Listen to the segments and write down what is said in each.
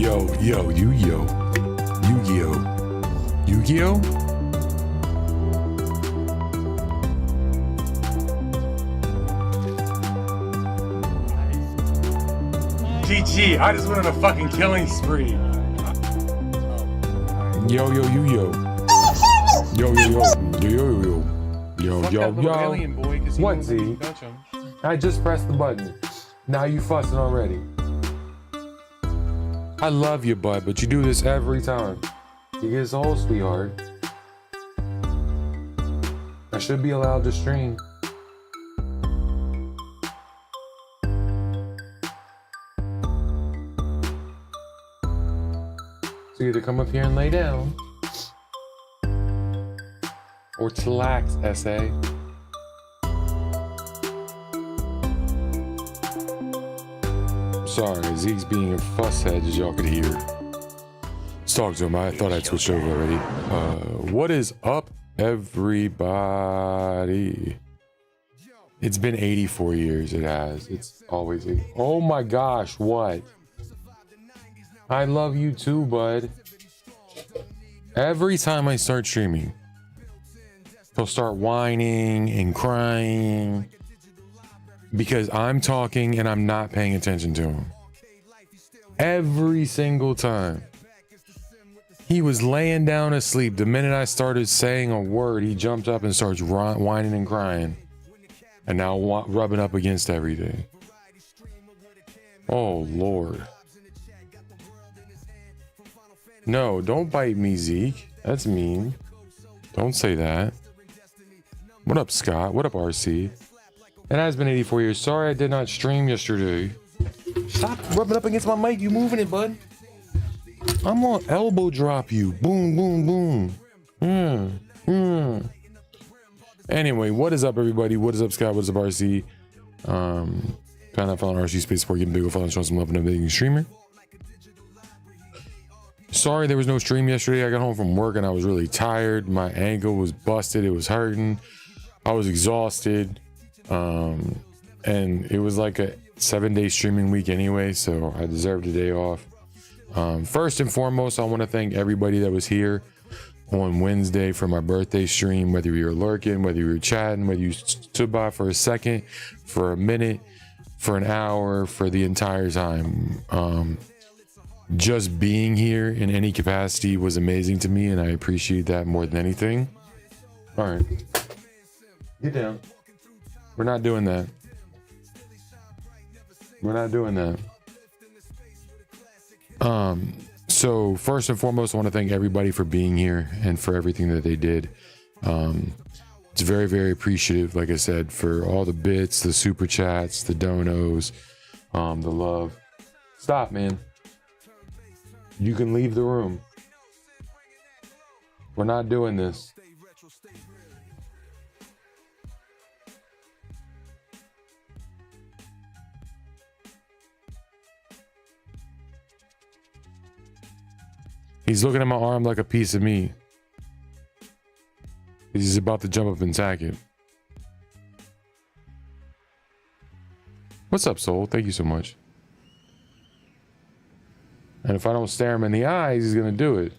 Yu-Gi-Oh! Yu-Gi-Oh! GG, I just went on a fucking killing spree. Yo. Alien boy, 'cause he What, won't Z? fucking touch him. I just pressed the button. Now you fussing already. I love you, bud, but you do this every time. You get old, sweetheart. I should be allowed to stream. So either come up here and lay down, or chillax, SA. Sorry, Zeke's being a fusshead, as y'all could hear. Let's talk to him. I thought I'd switched over already. What is up, everybody? It's been 84 years. It has. It's always. Oh my gosh, what? I love you too, bud. Every time I start streaming, he'll start whining and crying because I'm talking and I'm not paying attention to him. Every single time. He was laying down asleep. The minute I started saying a word, he jumped up and starts whining and crying. And now rubbing up against everything. Oh, Lord. No, don't bite me, Zeke. That's mean. Don't say that. What up, Scott? What up, RC? It has been 84 years. Sorry I did not stream yesterday. Stop rubbing up against my mic. You moving it, bud. I'm gonna elbow drop you. Boom, boom, boom. Anyway, what is up, everybody? What is up, Scott? What is up, RC? Found out following RC Space Sport, getting big, following, showing some love and everything. Streamer. Sorry there was no stream yesterday. I got home from work and I was really tired. My ankle was busted. It was hurting. I was exhausted. And it was like a 7-day streaming week anyway, so I deserved a day off. First and foremost, I want to thank everybody that was here on Wednesday for my birthday stream, whether you were lurking, whether you were chatting, whether you stood by for a second, for a minute, for an hour, for the entire time. Just being here in any capacity was amazing to me, and I appreciate that more than anything. All right, get down. We're not doing that. We're not doing that. So first and foremost, I want to thank everybody for being here and for everything that they did. It's very, very appreciative, like I said, for all the bits, the super chats, the donos, the love. Stop, man. You can leave the room. We're not doing this. He's looking at my arm like a piece of meat. He's about to jump up and attack it. What's up, Soul? Thank you so much. And if I don't stare him in the eyes, he's gonna do it.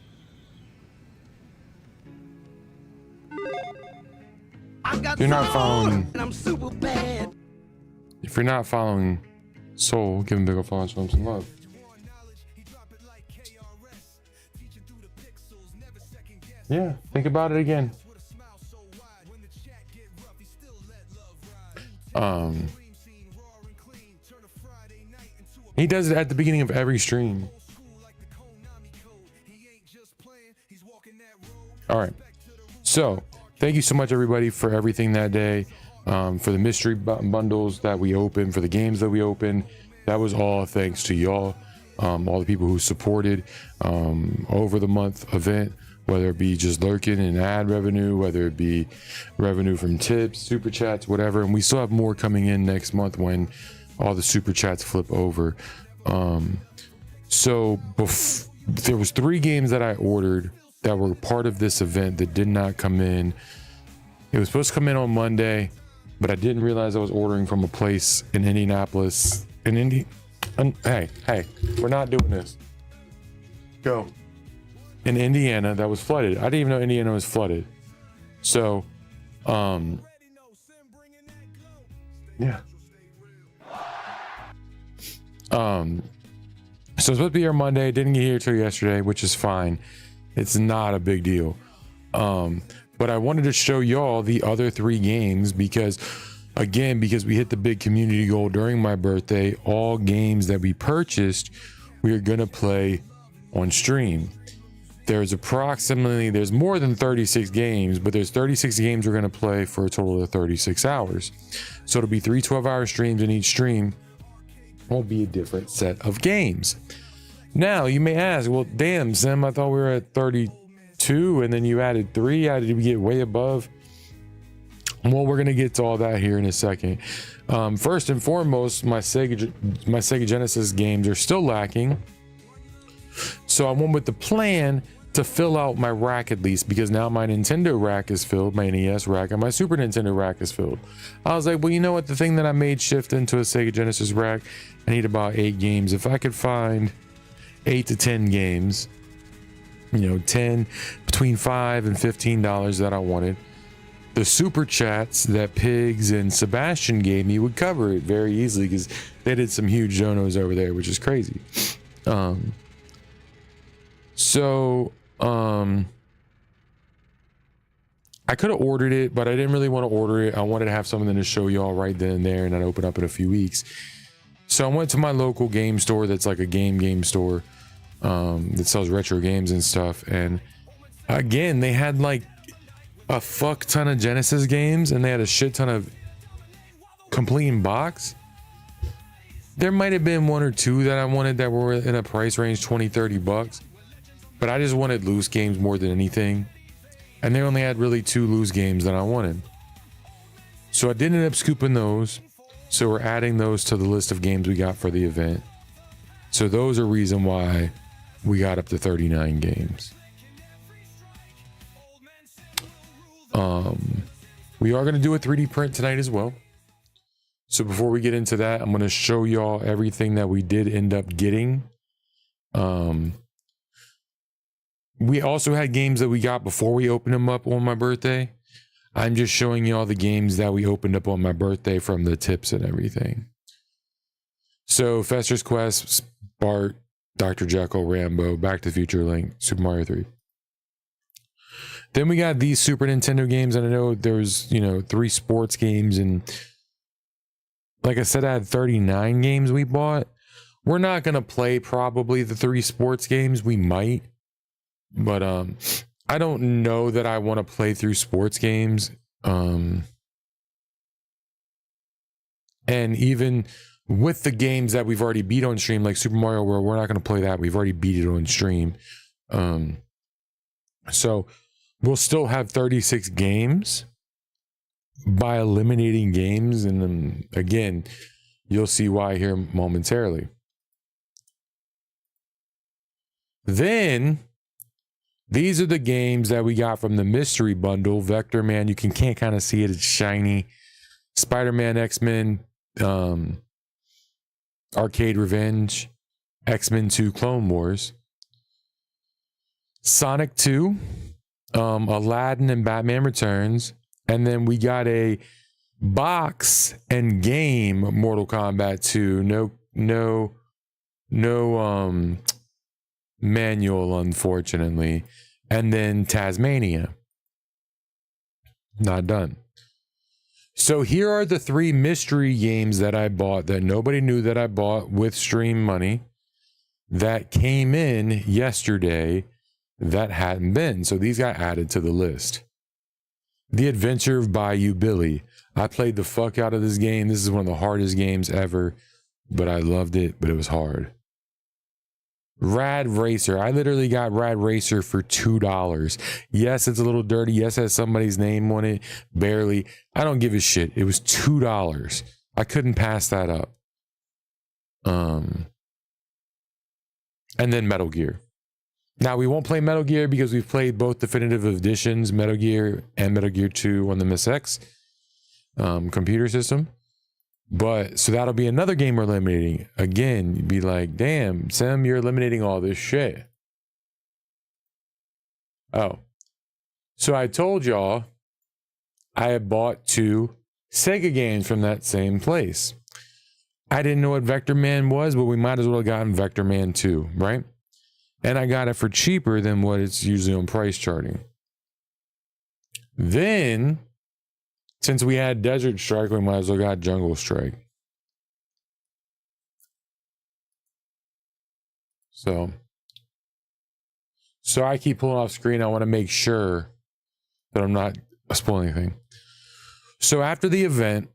If you're not following, I'm super bad. If you're not following Soul, give him a big old follow and show him some love. Yeah, think about it again. He does it at the beginning of every stream. All right. So, thank you so much, everybody, for everything that day. For the mystery bundles that we opened, for the games that we opened. That was all thanks to y'all. All the people who supported over the month event. Whether it be just lurking and ad revenue, whether it be revenue from tips, super chats, whatever. And we still have more coming in next month when all the super chats flip over. So there was 3 games that I ordered that were part of this event that did not come in. It was supposed to come in on Monday, but I didn't realize I was ordering from a place in Indianapolis. Hey, we're not doing this. Go. In Indiana that was flooded. I didn't even know Indiana was flooded. So, yeah. So it's supposed to be here Monday. Didn't get here till yesterday, which is fine. It's not a big deal. But I wanted to show y'all the other 3 games because, again, because we hit the big community goal during my birthday, all games that we purchased, we are going to play on stream. There's more than 36 games, but there's 36 games we're going to play for a total of 36 hours. So it'll be 3 12-hour streams, and each stream will be a different set of games. Now, you may ask, well, damn, Sim, I thought we were at 32 and then you added 3. How did we get way above? Well, we're going to get to all that here in a second. First and foremost, my Sega Genesis games are still lacking. So I went with the plan to fill out my rack at least, because now my Nintendo rack is filled, my NES rack, and my Super Nintendo rack is filled. I was like, well, you know what? The thing that I made shift into a Sega Genesis rack, I need about 8 games. If I could find 8 to 10 games, you know, 10 between $5 and $15 that I wanted, the super chats that Pigs and Sebastian gave me would cover it very easily, because they did some huge donos over there, which is crazy. I could have ordered it, but I didn't really want to order it. I wanted to have something to show y'all right then and there, and I'd open up in a few weeks. So I went to my local game store that's like a game store that sells retro games and stuff. And again, they had like a fuck ton of Genesis games, and they had a shit ton of complete in box. There might have been 1 or 2 that I wanted that were in a price range $20-30, but I just wanted loose games more than anything. And they only had really 2 loose games that I wanted. So I did end up scooping those. So we're adding those to the list of games we got for the event. So those are reason why we got up to 39 games. We are going to do a 3D print tonight as well. So before we get into that, I'm going to show y'all everything that we did end up getting. We also had games that we got before we opened them up on my birthday. I'm just showing y'all the games that we opened up on my birthday from the tips and everything. So Fester's Quest, Bart, Dr. Jekyll, Rambo, Back to the Future, Link, Super Mario 3. Then we got these Super Nintendo games, and I know there's, 3 sports games, and like I said, I had 39 games we bought. We're not going to play probably the 3 sports games. We might. But I don't know that I want to play through sports games. And even with the games that we've already beat on stream, like Super Mario World, we're not going to play that. We've already beat it on stream. So we'll still have 36 games by eliminating games. And then again, you'll see why here momentarily. Then these are the games that we got from the mystery bundle. Vector Man, you can't kind of see it. It's shiny. Spider-Man, X-Men, Arcade Revenge, X-Men 2 Clone Wars, Sonic 2, Aladdin and Batman Returns, and then we got a box and game Mortal Kombat 2. No manual, unfortunately. And then Tasmania. Not done. So here are the 3 mystery games that I bought that nobody knew that I bought with stream money that came in yesterday that hadn't been. So these got added to the list. The Adventure of Bayou Billy. I played the fuck out of this game. This is one of the hardest games ever, but I loved it, but it was hard. Rad Racer. I literally got Rad Racer for $2. Yes, it's a little dirty. Yes, it has somebody's name on it. Barely. I don't give a shit. It was $2. I couldn't pass that up. And then Metal Gear. Now, we won't play Metal Gear because we've played both definitive editions, Metal Gear and Metal Gear 2 on the MSX computer system. But so that'll be another game we're eliminating. Again, you'd be like, damn, Sam, you're eliminating all this shit. Oh, so I told y'all I had bought 2 Sega games from that same place. I didn't know what Vector Man was, but we might as well have gotten Vector Man 2, right? And I got it for cheaper than what it's usually on price charting. Then, since we had Desert Strike, we might as well got Jungle Strike. So I keep pulling off screen. I want to make sure that I'm not spoiling anything. So after the event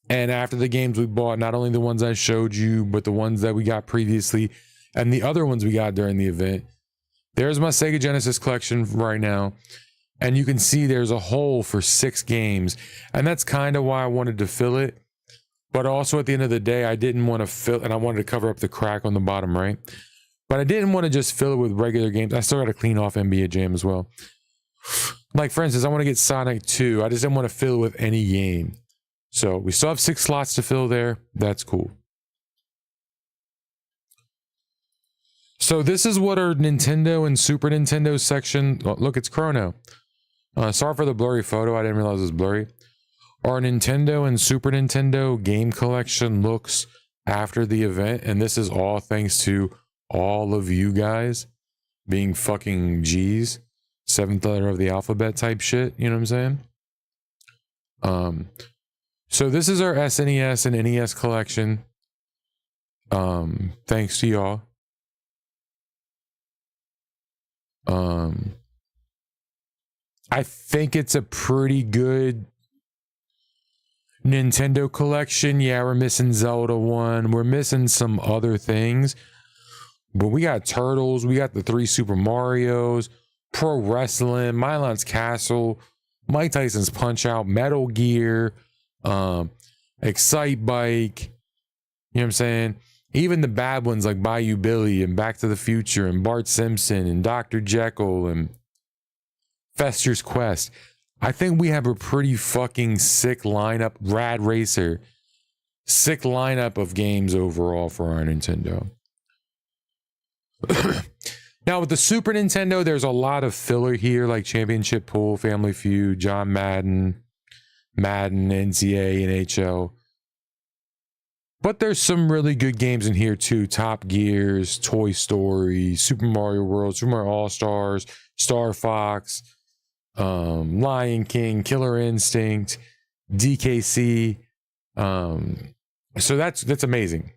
and after the games we bought, not only the ones I showed you, but the ones that we got previously and the other ones we got during the event, there's my Sega Genesis collection right now. And you can see there's a hole for 6 games. And that's kind of why I wanted to fill it. But also at the end of the day, I didn't want to fill, and I wanted to cover up the crack on the bottom right. But I didn't want to just fill it with regular games. I still got to clean off NBA Jam as well. Like, for instance, I want to get Sonic 2. I just didn't want to fill it with any game. So we still have 6 slots to fill there. That's cool. So this is what our Nintendo and Super Nintendo section... Oh, look, it's Chrono. Sorry for the blurry photo. I didn't realize it was blurry. Our Nintendo and Super Nintendo game collection looks after the event. And this is all thanks to all of you guys being fucking G's. 7th letter of the alphabet type shit. You know what I'm saying? So this is our SNES and NES collection. Thanks to y'all. I think it's a pretty good Nintendo collection. Yeah, we're missing Zelda 1. We're missing some other things. But we got Turtles. We got the 3 Super Marios. Pro Wrestling. Milan's Castle. Mike Tyson's Punch-Out. Metal Gear. Excite Bike. You know what I'm saying? Even the bad ones like Bayou Billy and Back to the Future and Bart Simpson and Dr. Jekyll and Fester's Quest. I think we have a pretty fucking sick lineup. Rad Racer. Sick lineup of games overall for our Nintendo. Now with the Super Nintendo, there's a lot of filler here like Championship Pool, Family Feud, John Madden, NCAA, NHL. But there's some really good games in here too. Top Gears, Toy Story, Super Mario World, Super Mario All-Stars, Star Fox, Lion King, Killer Instinct, DKC. So that's amazing.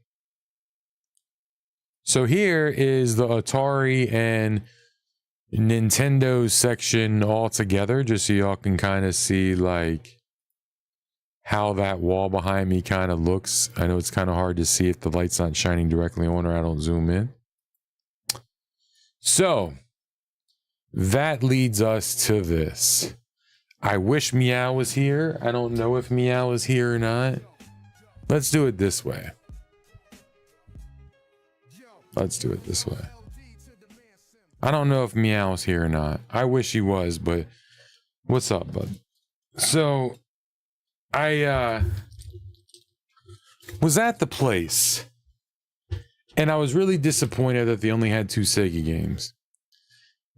So here is the Atari and Nintendo section all together, just so y'all can kind of see like how that wall behind me kind of looks. I know it's kind of hard to see if the light's not shining directly on or I don't zoom in. So that leads us to this. I wish Meow was here. I don't know if Meow is here or not. Let's do it this way. Let's do it this way. I don't know if Meow's here or not. I wish he was, but what's up, bud? So I was at the place and I was really disappointed that they only had 2 Sega games.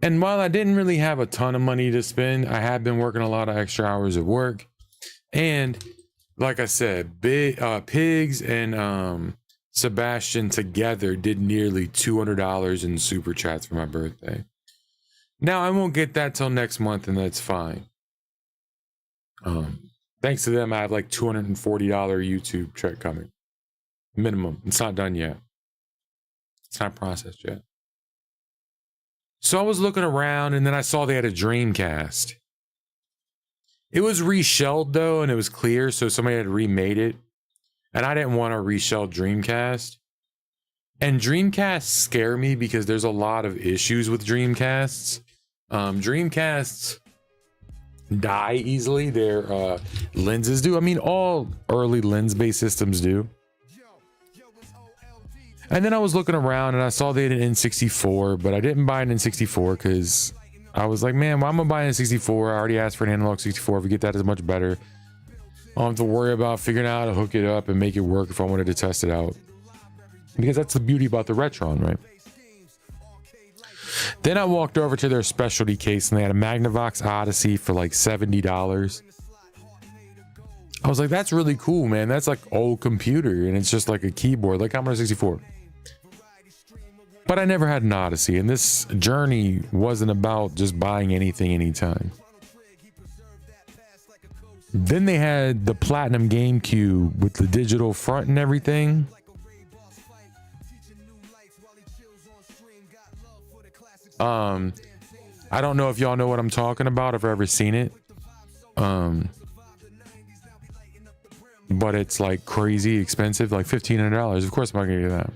And while I didn't really have a ton of money to spend, I had been working a lot of extra hours at work. And like I said, Pigs and Sebastian together did nearly $200 in super chats for my birthday. Now I won't get that till next month, and that's fine. Thanks to them, I have like $240 YouTube check coming. Minimum. It's not done yet. It's not processed yet. So I was looking around, and then I saw they had a Dreamcast. It was reshelled though, and it was clear, so somebody had remade it. And I didn't want to reshell Dreamcast. And Dreamcasts scare me because there's a lot of issues with Dreamcasts. Dreamcasts die easily. Their lenses do. I mean, all early lens-based systems do. And then I was looking around and I saw they had an N64, but I didn't buy an N64 because I was like, man, why am I buying an N64? I already asked for an analog 64. If we get that, is much better. I don't have to worry about figuring out how to hook it up and make it work if I wanted to test it out. Because that's the beauty about the Retron, right? Then I walked over to their specialty case and they had a Magnavox Odyssey for like $70. I was like, that's really cool, man. That's like old computer and it's just like a keyboard, like Commodore 64. But I never had an Odyssey, and this journey wasn't about just buying anything anytime. Then they had the Platinum GameCube with the digital front and everything. I don't know if y'all know what I'm talking about, if I've ever seen it. But it's like crazy expensive, like $1,500. Of course I'm not gonna get that.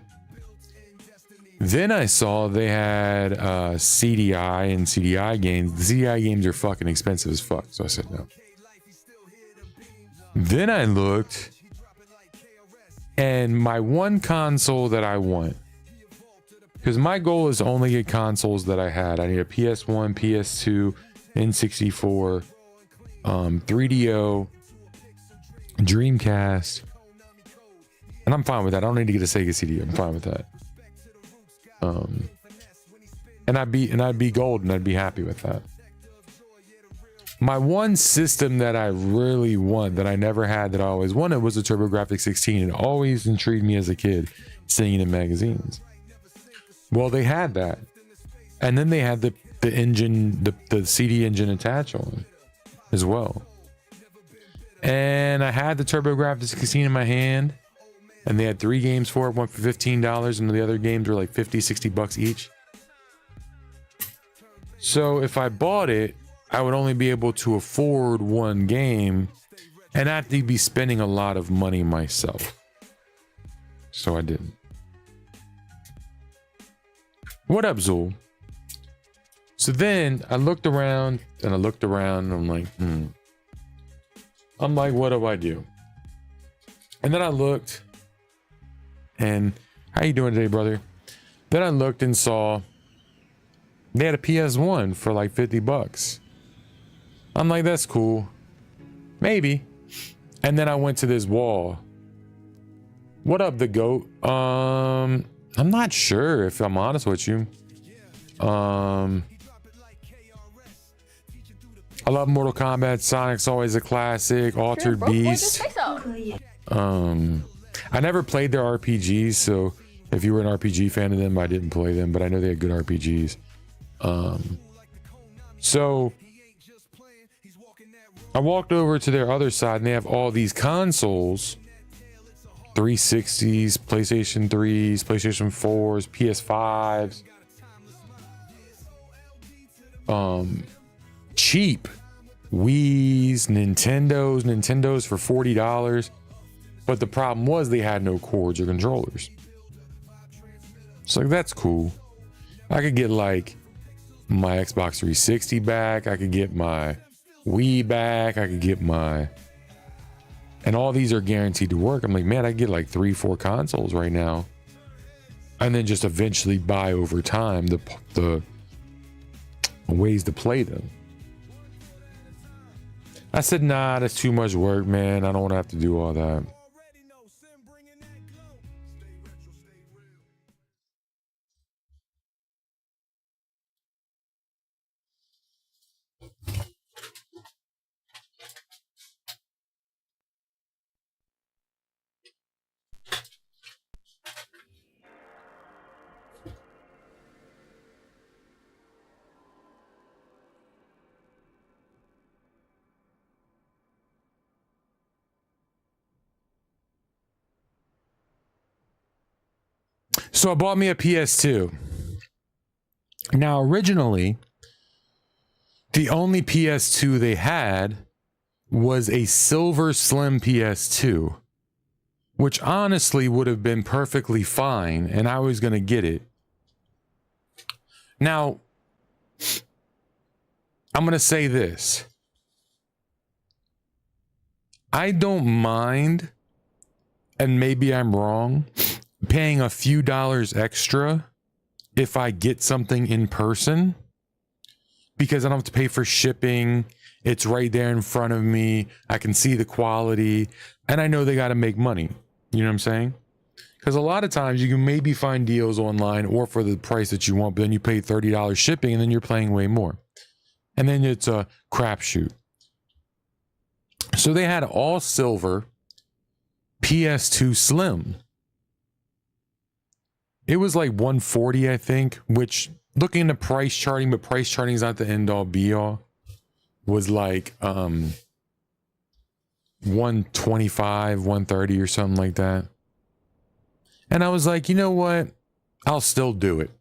Then I saw they had CDI and CDI games. The CDI games are fucking expensive as fuck, so I said no. Then I looked, and my one console that I want, because my goal is to only get consoles that I had. I need a PS1, PS2, N64, 3DO, Dreamcast, and I'm fine with that. I don't need to get a Sega CD. I'm fine with that. And I'd be gold, and I'd be happy with that. My one system that I really want, that I never had, that I always wanted, was a TurboGrafx 16. It always intrigued me as a kid, seeing it in magazines. Well, they had that, and then they had the engine, the CD engine attached on as well. And I had the TurboGrafx 16 in my hand, and they had 3 games for it, one for $15, and the other games were like $50-$60 each. So if I bought it, I would only be able to afford one game, and I'd have to be spending a lot of money myself. So I didn't. What up, Zool? So then I looked around, and I'm like, I'm like, what do I do? And then I looked, and how you doing today, brother? Then I looked and saw they had a PS1 for like $50. I'm like, that's cool. Maybe. And then I went to this wall. What up, the GOAT? I'm not sure, if I'm honest with you. I love Mortal Kombat. Sonic's always a classic. Altered Beast. I never played their RPGs, so if you were an RPG fan of them, I didn't play them, but I know they had good RPGs. So I walked over to their other side, and they have all these consoles, 360s, PlayStation 3s, PlayStation 4s, PS5s, cheap Wii's, Nintendos for $40. But the problem was they had no cords or controllers. So that's cool. I could get like my Xbox 360 back. I could get my Wii back. I could get my, and all these are guaranteed to work. I'm like, man, I could get like 3-4 consoles right now, and then just eventually buy over time the ways to play them. I said, nah, that's too much work, man. I don't want to have to do all that. So I bought me a PS2. Now, originally, the only PS2 they had was a silver slim PS2, which honestly would have been perfectly fine, and I was going to get it. Now, I'm going to say this. I don't mind, and maybe I'm wrong, paying a few dollars extra if I get something in person, because I don't have to pay for shipping. It's right there in front of me. I can see the quality, and I know they got to make money. You know what I'm saying? Because a lot of times you can maybe find deals online or for the price that you want, but then you pay $30 shipping and then you're playing way more. And then it's a crapshoot. So they had all silver PS2 Slim. It was like 140, I think, which looking at price charting, but price charting is not the end all be all, was like 125, 130 or something like that. And I was like, you know what? I'll still do it.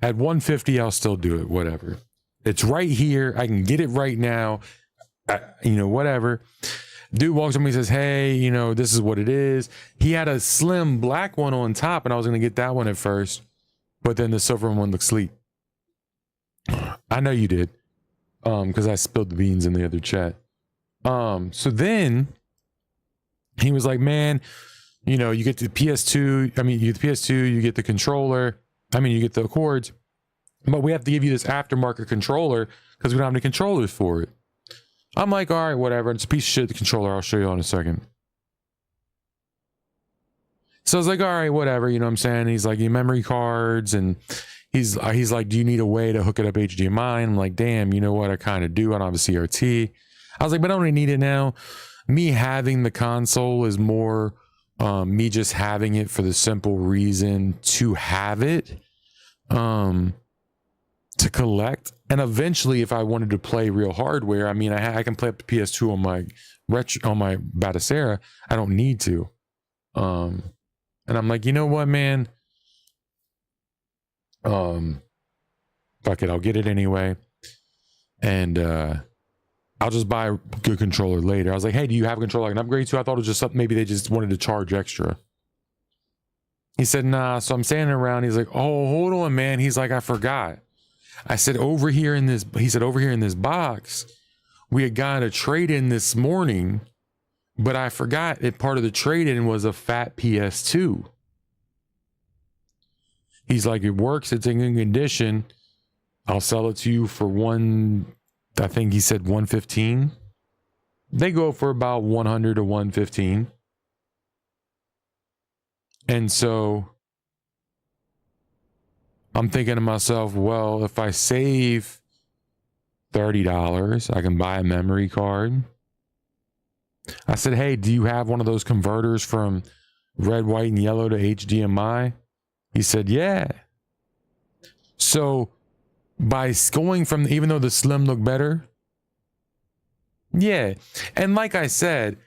At 150, I'll still do it. Whatever. It's right here. I can get it right now. Whatever. Dude walks up to me and says, hey, this is what it is. He had a slim black one on top, and I was going to get that one at first. But then the silver one looked sleek. I know you did. Because I spilled the beans in the other chat. So then he was like, man, you get the PS2. I mean, you get the PS2, you get the controller. I mean, you get the cords. But we have to give you this aftermarket controller because we don't have any controllers for it. I'm like, all right, whatever. It's a piece of shit, the controller. I'll show you in a second. So I was like, all right, whatever. You know what I'm saying? He's like, your memory cards. And he's like, do you need a way to hook it up HDMI? And I'm like, damn, you know what? I kind of do. I don't have a CRT. I was like, but I don't really need it now. Me having the console is more me just having it for the simple reason to have it, to collect. And eventually, if I wanted to play real hardware, I mean, I can play up the PS2 on my Batacera. I don't need to. And I'm like, you know what, man? Fuck it, I'll get it anyway. And I'll just buy a good controller later. I was like, hey, do you have a controller I can upgrade to? I thought it was just something maybe they just wanted to charge extra. He said, nah. So I'm standing around. He's like, oh, hold on, man. He's like, I forgot. I said, over here in this box, we had got a trade-in this morning, but I forgot that part of the trade-in was a fat PS2. He's like, it works. It's in good condition. I'll sell it to you for I think he said 115. They go for about 100 to 115. And so I'm thinking to myself, well, if I save $30, I can buy a memory card. I said, hey, do you have one of those converters from red, white, and yellow to HDMI? He said, yeah. So by going from, even though the Slim looked better, yeah. And like I said,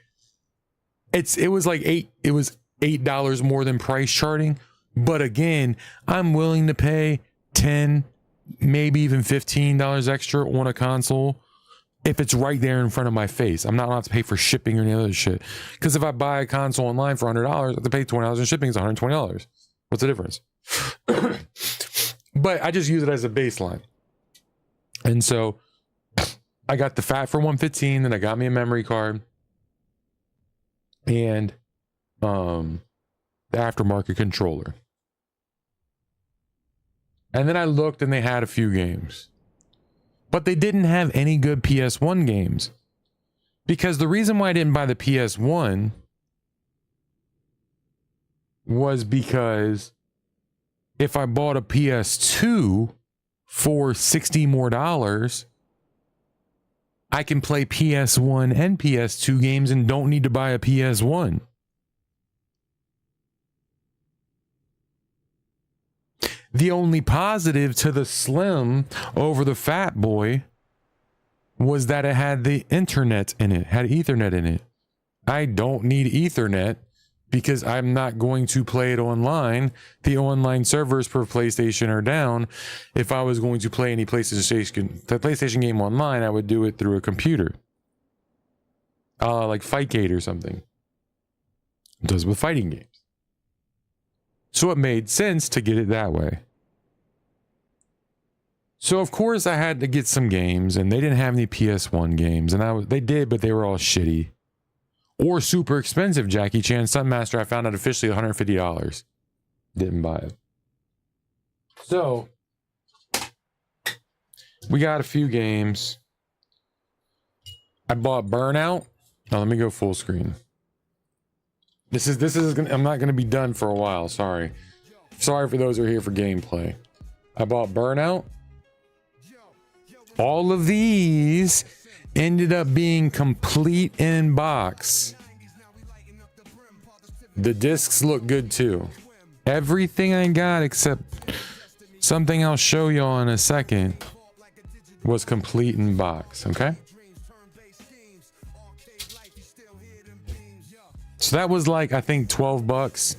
it was $8 more than price charting. But again, I'm willing to pay $10, maybe even $15 extra on a console if it's right there in front of my face. I'm not allowed to pay for shipping or any other shit. Because if I buy a console online for $100, I have to pay $20 in shipping. It's $120. What's the difference? But I just use it as a baseline. And so I got the fat for 115, then I got me a memory card and the aftermarket controller. And then I looked and they had a few games. But they didn't have any good PS1 games. Because the reason why I didn't buy the PS1 was because if I bought a PS2 for $60 more, I can play PS1 and PS2 games and don't need to buy a PS1. The only positive to the Slim over the Fat Boy was that it had the internet in it, had Ethernet in it. I don't need Ethernet because I'm not going to play it online. The online servers per PlayStation are down. If I was going to play any PlayStation game online, I would do it through a computer. Like Fightgate or something. It does with fighting games. So it made sense to get it that way. So of course I had to get some games, and they didn't have any PS1 games, and they did, but they were all shitty or super expensive. Jackie Chan Stuntmaster, I found out officially $150. Didn't buy it. So we got a few games. I bought Burnout. Now let me go full screen. This is I'm not gonna be done for a while. Sorry for those who are here for gameplay. I bought Burnout. All of these ended up being complete in box. The discs look good too. Everything I got except something I'll show you in a second was complete in box. Okay. So that was like, I think $12.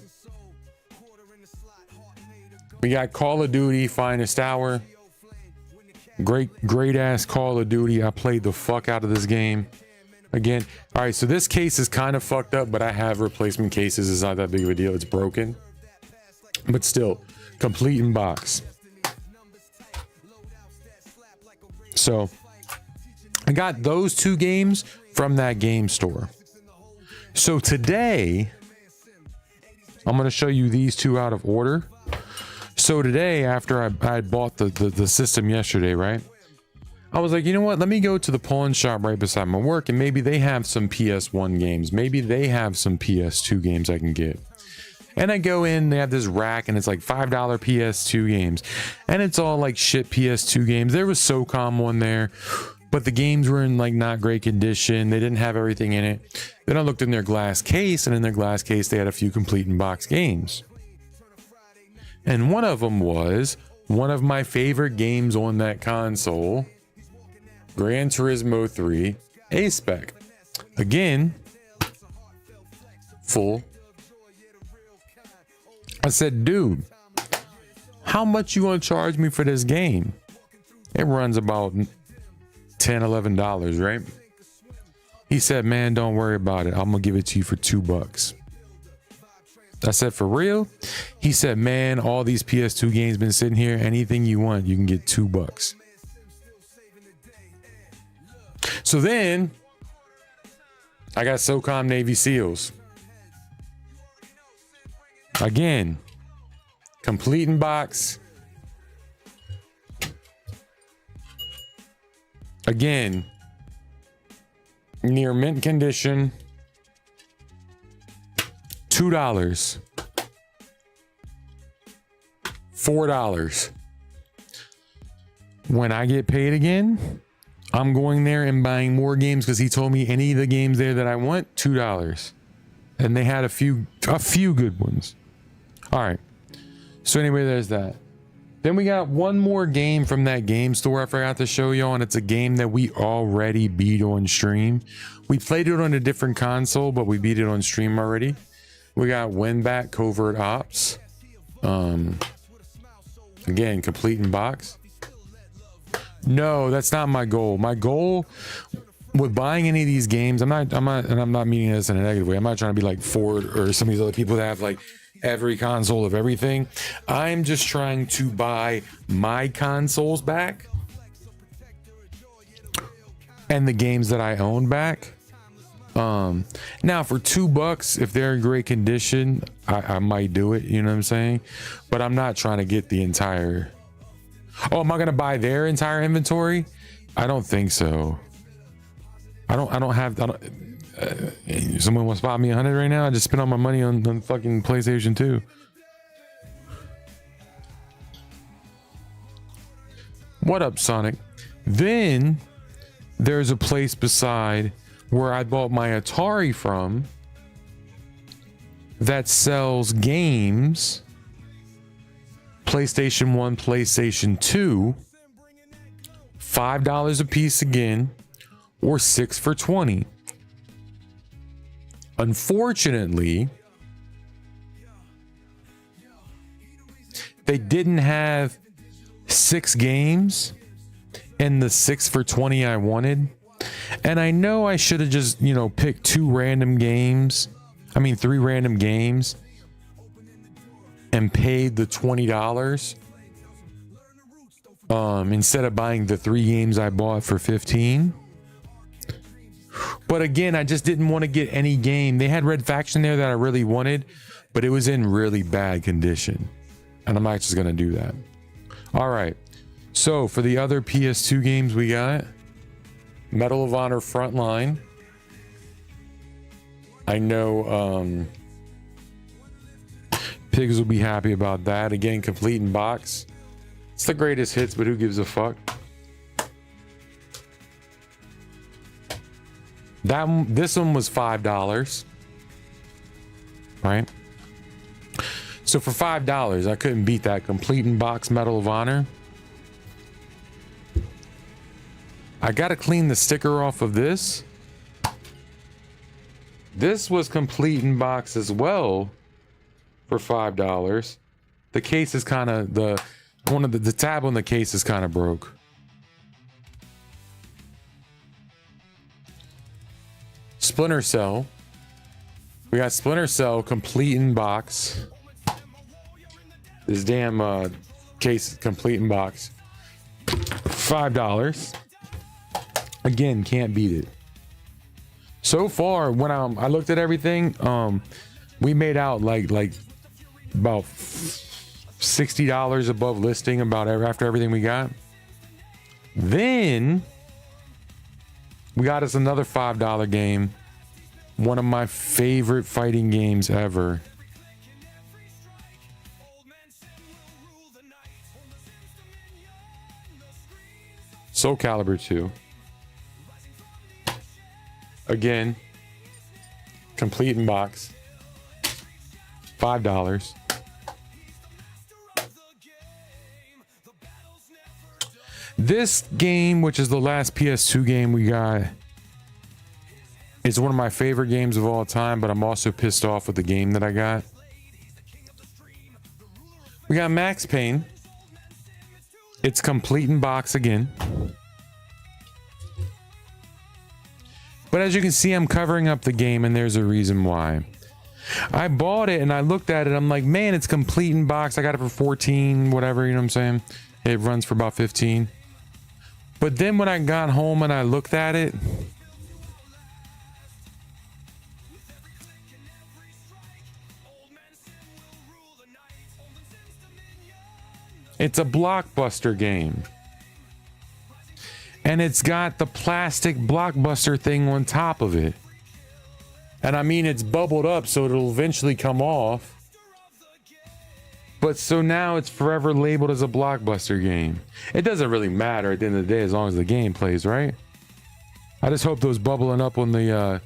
We got Call of Duty Finest Hour. Great ass Call of Duty. I played the fuck out of this game. Again, all right, so this case is kind of fucked up, but I have replacement cases. It's not that big of a deal. It's broken. But still, complete in box. So I got those 2 games from that game store. So today, I'm going to show you these 2 out of order. So today, after I bought the system yesterday, right? I was like, you know what? Let me go to the pawn shop right beside my work, and maybe they have some PS1 games. Maybe they have some PS2 games I can get. And I go in, they have this rack, and it's like $5 PS2 games. And it's all like shit PS2 games. There was SOCOM one there, but the games were in like not great condition. They didn't have everything in it. Then I looked in their glass case, and in their glass case, they had a few complete in box games. And one of them was one of my favorite games on that console, Gran Turismo 3 A-Spec. Again, full. I said, dude, how much you gonna charge me for this game? It runs about $10, $11, right? He said, man, don't worry about it. I'm gonna give it to you for $2. I said, for real? He said, man, all these PS2 games been sitting here. Anything you want, you can get $2. So then I got SOCOM Navy SEALs. Again, complete in box. Again, near mint condition. $2. $4. When I get paid again, I'm going there and buying more games because he told me any of the games there that I want, $2. And they had a few good ones. All right. So anyway, there's that. Then we got one more game from that game store I forgot to show you, and it's a game that we already beat on stream. We played it on a different console, but we beat it on stream already. We got Winback Covert Ops. Again, complete in box. No, that's not my goal. My goal with buying any of these games, I'm not meaning this in a negative way. I'm not trying to be like Ford or some of these other people that have like every console of everything. I'm just trying to buy my consoles back and the games that I own back. Now for $2, if they're in great condition, I might do it, you know what I'm saying? But I'm not trying to get the entire. Oh, am I gonna buy their entire inventory? I don't think so. Someone wants to buy me 100 right now. I just spent all my money on fucking PlayStation 2. What up, Sonic? Then there's a place beside where I bought my Atari from that sells games, PlayStation 1, PlayStation 2, $5 a piece again, or 6 for $20. Unfortunately, they didn't have 6 games and the 6 for $20 I wanted. And I know I should have just, picked 3 random games and paid the $20 instead of buying the 3 games I bought for $15. But again, I just didn't want to get any game. They had Red Faction there that I really wanted, but it was in really bad condition. And I'm not just going to do that. All right. So for the other PS2 games we got, Medal of Honor Frontline. I know Pigs will be happy about that. Again, complete in box. It's the greatest hits, but who gives a fuck? This one was $5, right? So for $5, I couldn't beat that. Complete in box Medal of Honor. I gotta clean the sticker off of this. This was complete in box as well for $5. The case is kind of the tab on the case is kind of broke. Splinter Cell. We got Splinter Cell complete in box. This damn case complete in box. $5. Again, can't beat it. So far, when I looked at everything, we made out like about $60 above listing after everything we got. Then we got us another $5 game. One of my favorite fighting games ever. Soul Calibur 2. Again, complete in box. $5. This game, which is the last PS2 game we got, is one of my favorite games of all time, but I'm also pissed off with the game that I got. We got Max Payne. It's complete in box again. But as you can see, I'm covering up the game, and there's a reason why. I bought it and I looked at it. I'm like, man, it's complete in box. I got it for 14, whatever, you know what I'm saying? It runs for about 15. But then when I got home and I looked at it, it's a Blockbuster game. And it's got the plastic Blockbuster thing on top of it. And I mean, it's bubbled up, so it'll eventually come off. But so now it's forever labeled as a Blockbuster game. It doesn't really matter at the end of the day as long as the game plays, right? I just hope those bubbling up on the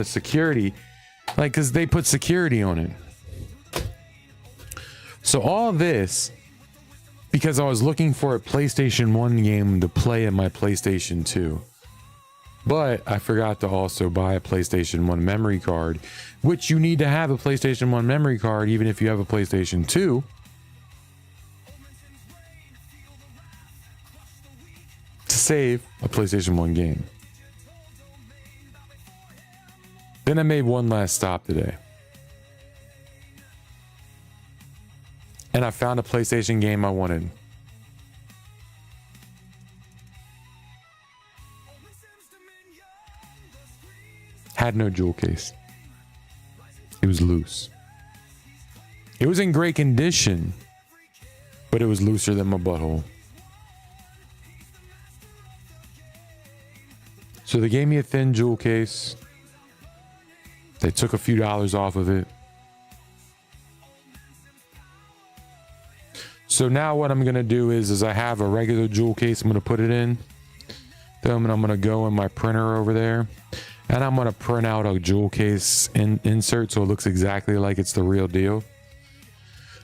security, like, because they put security on it. So all this, because I was looking for a PlayStation 1 game to play in my PlayStation 2. But I forgot to also buy a PlayStation 1 memory card, which you need to have a PlayStation 1 memory card even if you have a PlayStation 2. To save a PlayStation 1 game. Then I made one last stop today. And I found a PlayStation game I wanted. Had no jewel case. It was loose. It was in great condition, but it was looser than my butthole. So they gave me a thin jewel case. They took a few dollars off of it. So now what I'm going to do is I have a regular jewel case. I'm going to put it in. Then I'm going to go in my printer over there. And I'm going to print out a jewel case insert so it looks exactly like it's the real deal.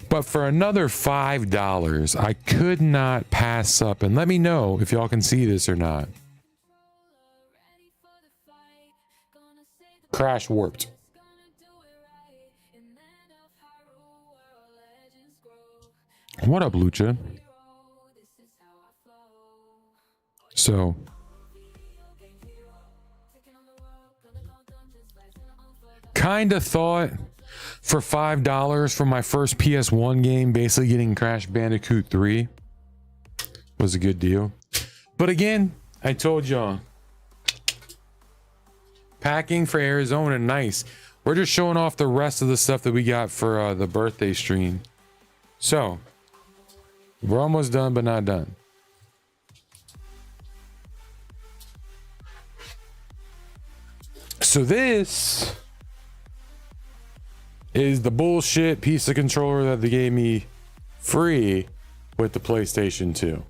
But for another $5, I could not pass up. And let me know if y'all can see this or not. Crash Warped. What up, Lucha? So, kind of thought for $5 for my first PS1 game, basically getting Crash Bandicoot 3 was a good deal. But again, I told y'all, packing for Arizona, nice. We're just showing off the rest of the stuff that we got for the birthday stream. So, we're almost done, but not done. So this is the bullshit piece of controller that they gave me free with the PlayStation 2.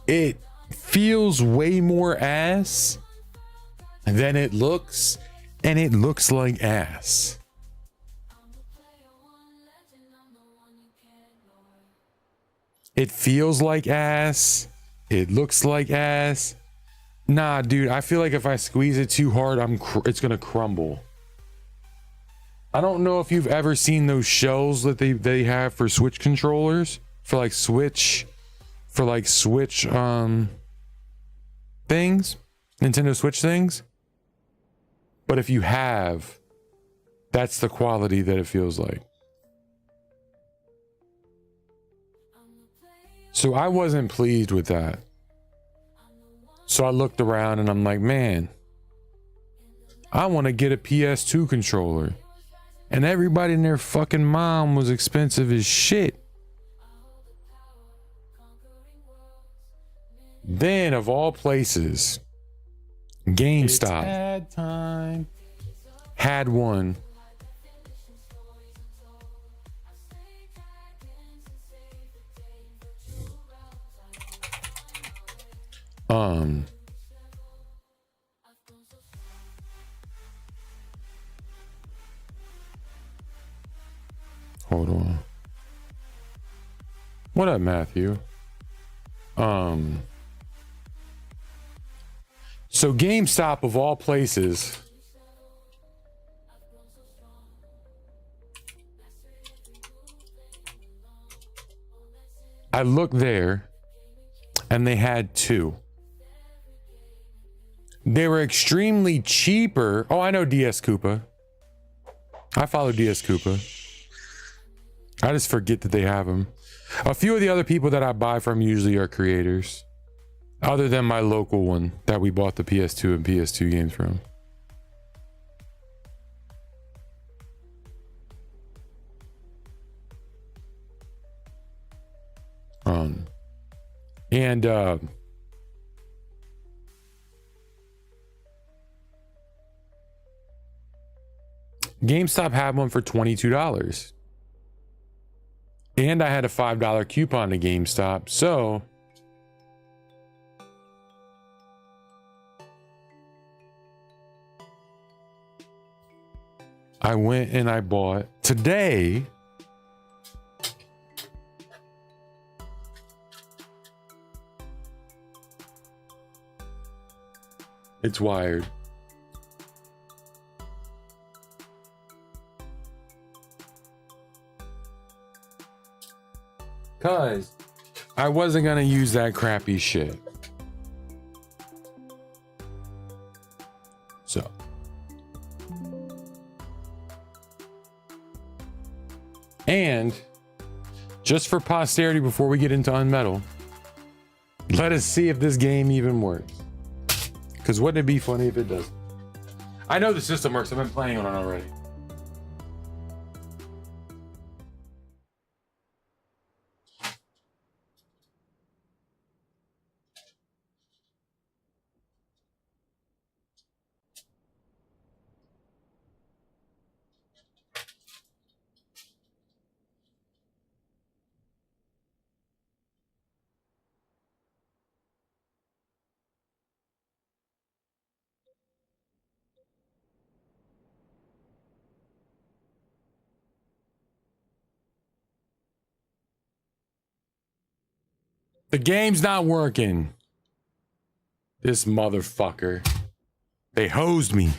It feels way more ass than it looks, and it looks like ass. It feels like ass. It looks like ass. Nah, dude, I feel like if I squeeze it too hard, it's gonna crumble. I don't know if you've ever seen those shells that they have for Switch controllers, for like Switch things, Nintendo Switch things. But if you have, that's the quality that it feels like. So I wasn't pleased with that. So I looked around and I'm like, man, I want to get a PS2 controller. And everybody and their fucking mom was expensive as shit. Then, of all places, GameStop had one. Hold on. What up, Matthew? So GameStop of all places I looked there and they had two. They were extremely cheaper. Oh, I know DS Koopa. I follow DS Koopa. I just forget that they have them. A few of the other people that I buy from usually are creators, other than my local one that we bought the PS2 and PS2 games from. GameStop had one for $22. And I had a $5 coupon to GameStop, so I went and I bought today. It's wired. Cause I wasn't gonna use that crappy shit. So and just for posterity, before we get into UnMetal, let us see if this game even works. Because wouldn't it be funny if it does? I know the system works. I've been playing on it already. The game's not working. This motherfucker. They hosed me.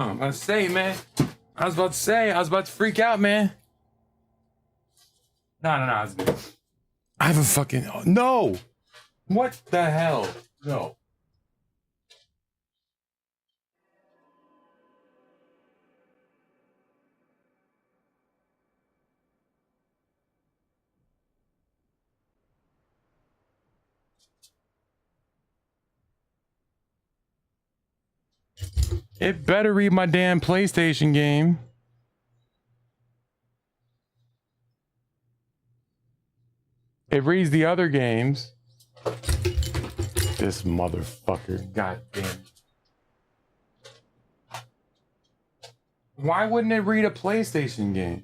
Oh, I was about to say, man. I was about to freak out, man. No, it's good. I have a fucking no. What the hell? No. It better read my damn PlayStation game. It reads the other games. This motherfucker. God damn. Why wouldn't it read a PlayStation game?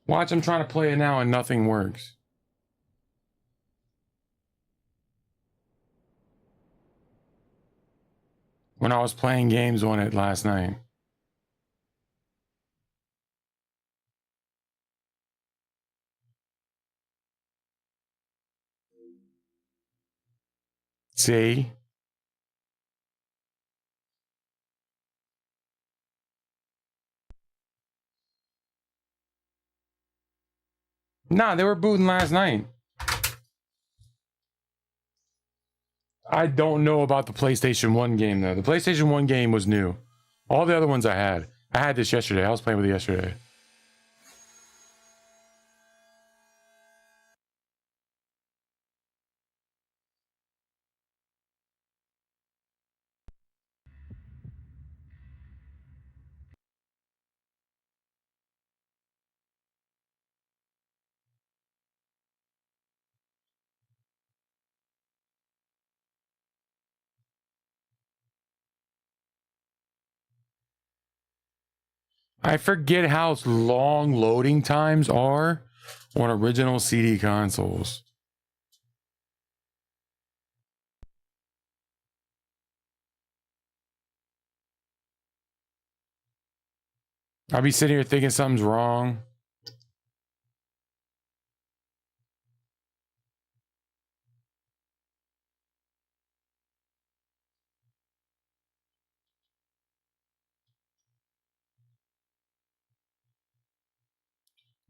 Watch, I'm trying to play it now and nothing works. When I was playing games on it last night. See? Nah, they were booting last night. I don't know about the PlayStation 1 game, though. The PlayStation 1 game was new. All the other ones I had. I had this yesterday. I was playing with it yesterday. I forget how long loading times are on original CD consoles. I'll be sitting here thinking something's wrong.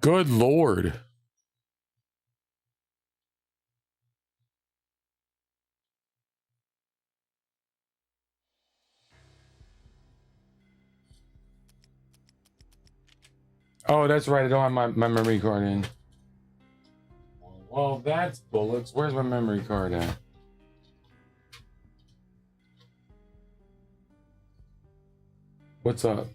Good Lord. Oh, that's right. I don't have my memory card in. Well, that's bullets. Where's my memory card at? What's up?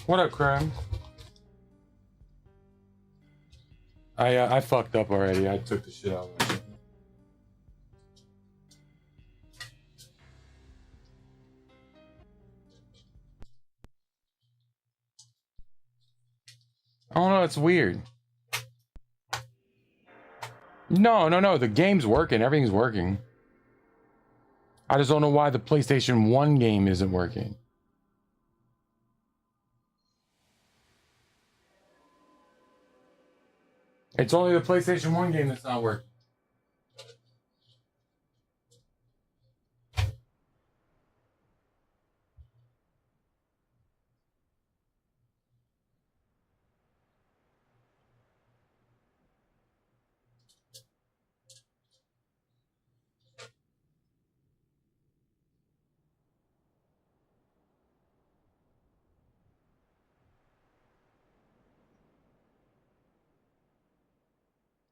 What up, Crab? I fucked up already. I took the shit out of it. I don't know. It's weird. No. The game's working. Everything's working. I just don't know why the PlayStation 1 game isn't working. It's only the PlayStation 1 game that's not working.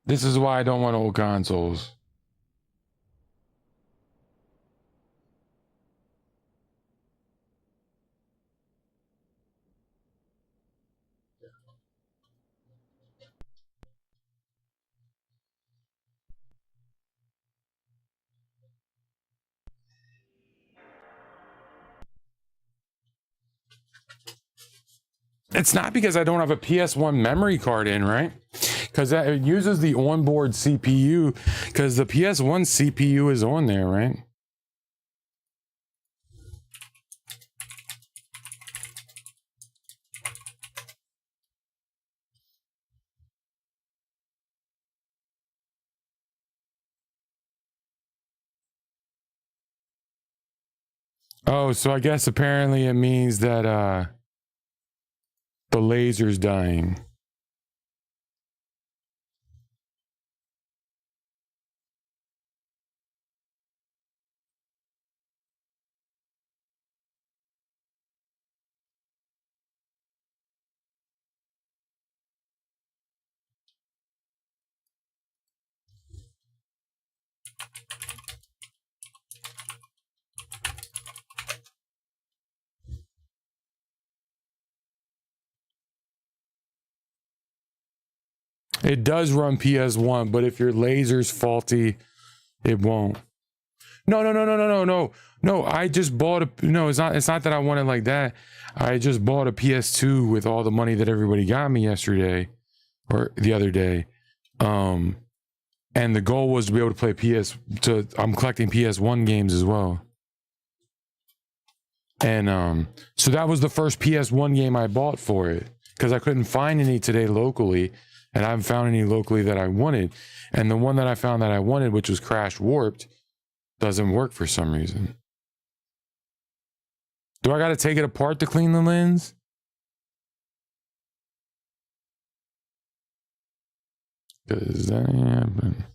This is why I don't want old consoles. It's not because I don't have a PS1 memory card in, right? Because it uses the onboard CPU, because the PS1 CPU is on there, right? Oh, so I guess apparently it means that the laser's dying. It does run PS1, but if your laser's faulty, it won't. No. I just bought a no, it's not that I want it like that. I just bought a PS2 with all the money that everybody got me yesterday or the other day. And the goal was to be able to play I'm collecting PS1 games as well. And so that was the first PS1 game I bought for it, because I couldn't find any today locally, and I haven't found any locally that I wanted. And the one that I found that I wanted, which was Crash Warped, doesn't work for some reason. Do I got to take it apart to clean the lens? Does that happen?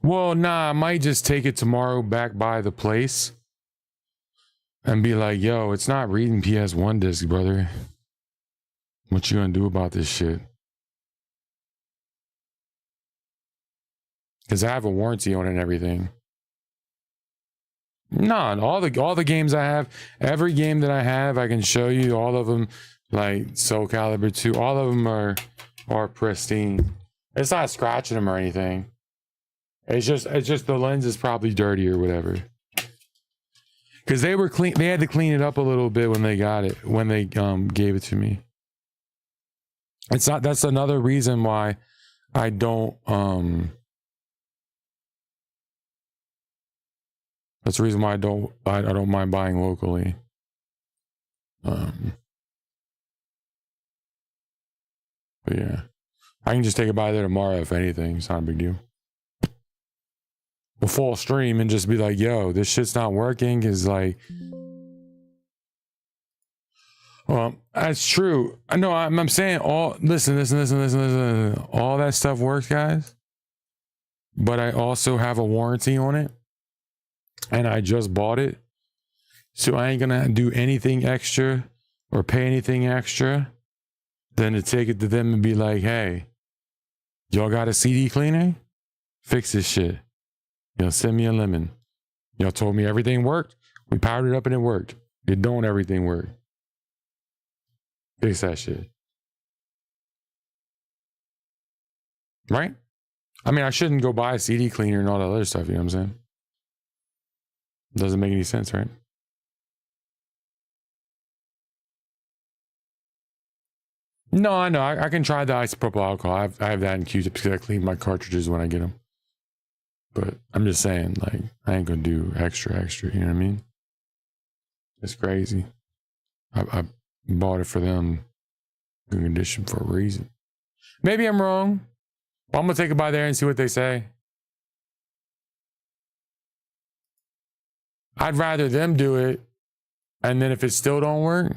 Well, nah, I might just take it tomorrow back by the place and be like, yo, it's not reading PS1 disc, brother. What you gonna do about this shit? Because I have a warranty on it and everything. Nah, all the games I have, every game that I have, I can show you all of them. Like Soul Calibur 2, all of them are pristine. It's not scratching them or anything. It's just the lens is probably dirty or whatever. Because they were clean, they had to clean it up a little bit when they got it, when they gave it to me. It's not. That's another reason why I don't. That's the reason why I don't mind buying locally. But yeah, I can just take it by there tomorrow if anything. It's not a big deal. We'll full stream and just be like, yo, this shit's not working. Is like, well, that's true. I know. I'm saying listen. All that stuff works, guys. But I also have a warranty on it, and I just bought it, so I ain't gonna do anything extra or pay anything extra than to take it to them and be like, hey, y'all got a CD cleaner? Fix this shit. You know, send me a lemon. Y'all told me everything worked. We powered it up and it worked. It don't everything work. Fix that shit. Right? I mean, I shouldn't go buy a CD cleaner and all that other stuff, you know what I'm saying? Doesn't make any sense, right? No, I know. I can try the isopropyl alcohol. I have that in Q-tips because I clean my cartridges when I get them. But I'm just saying, like, I ain't gonna do extra, you know what I mean? It's crazy. I bought it for them in condition for a reason. Maybe I'm wrong. Well, I'm gonna take it by there and see what they say. I'd rather them do it, and then if it still don't work,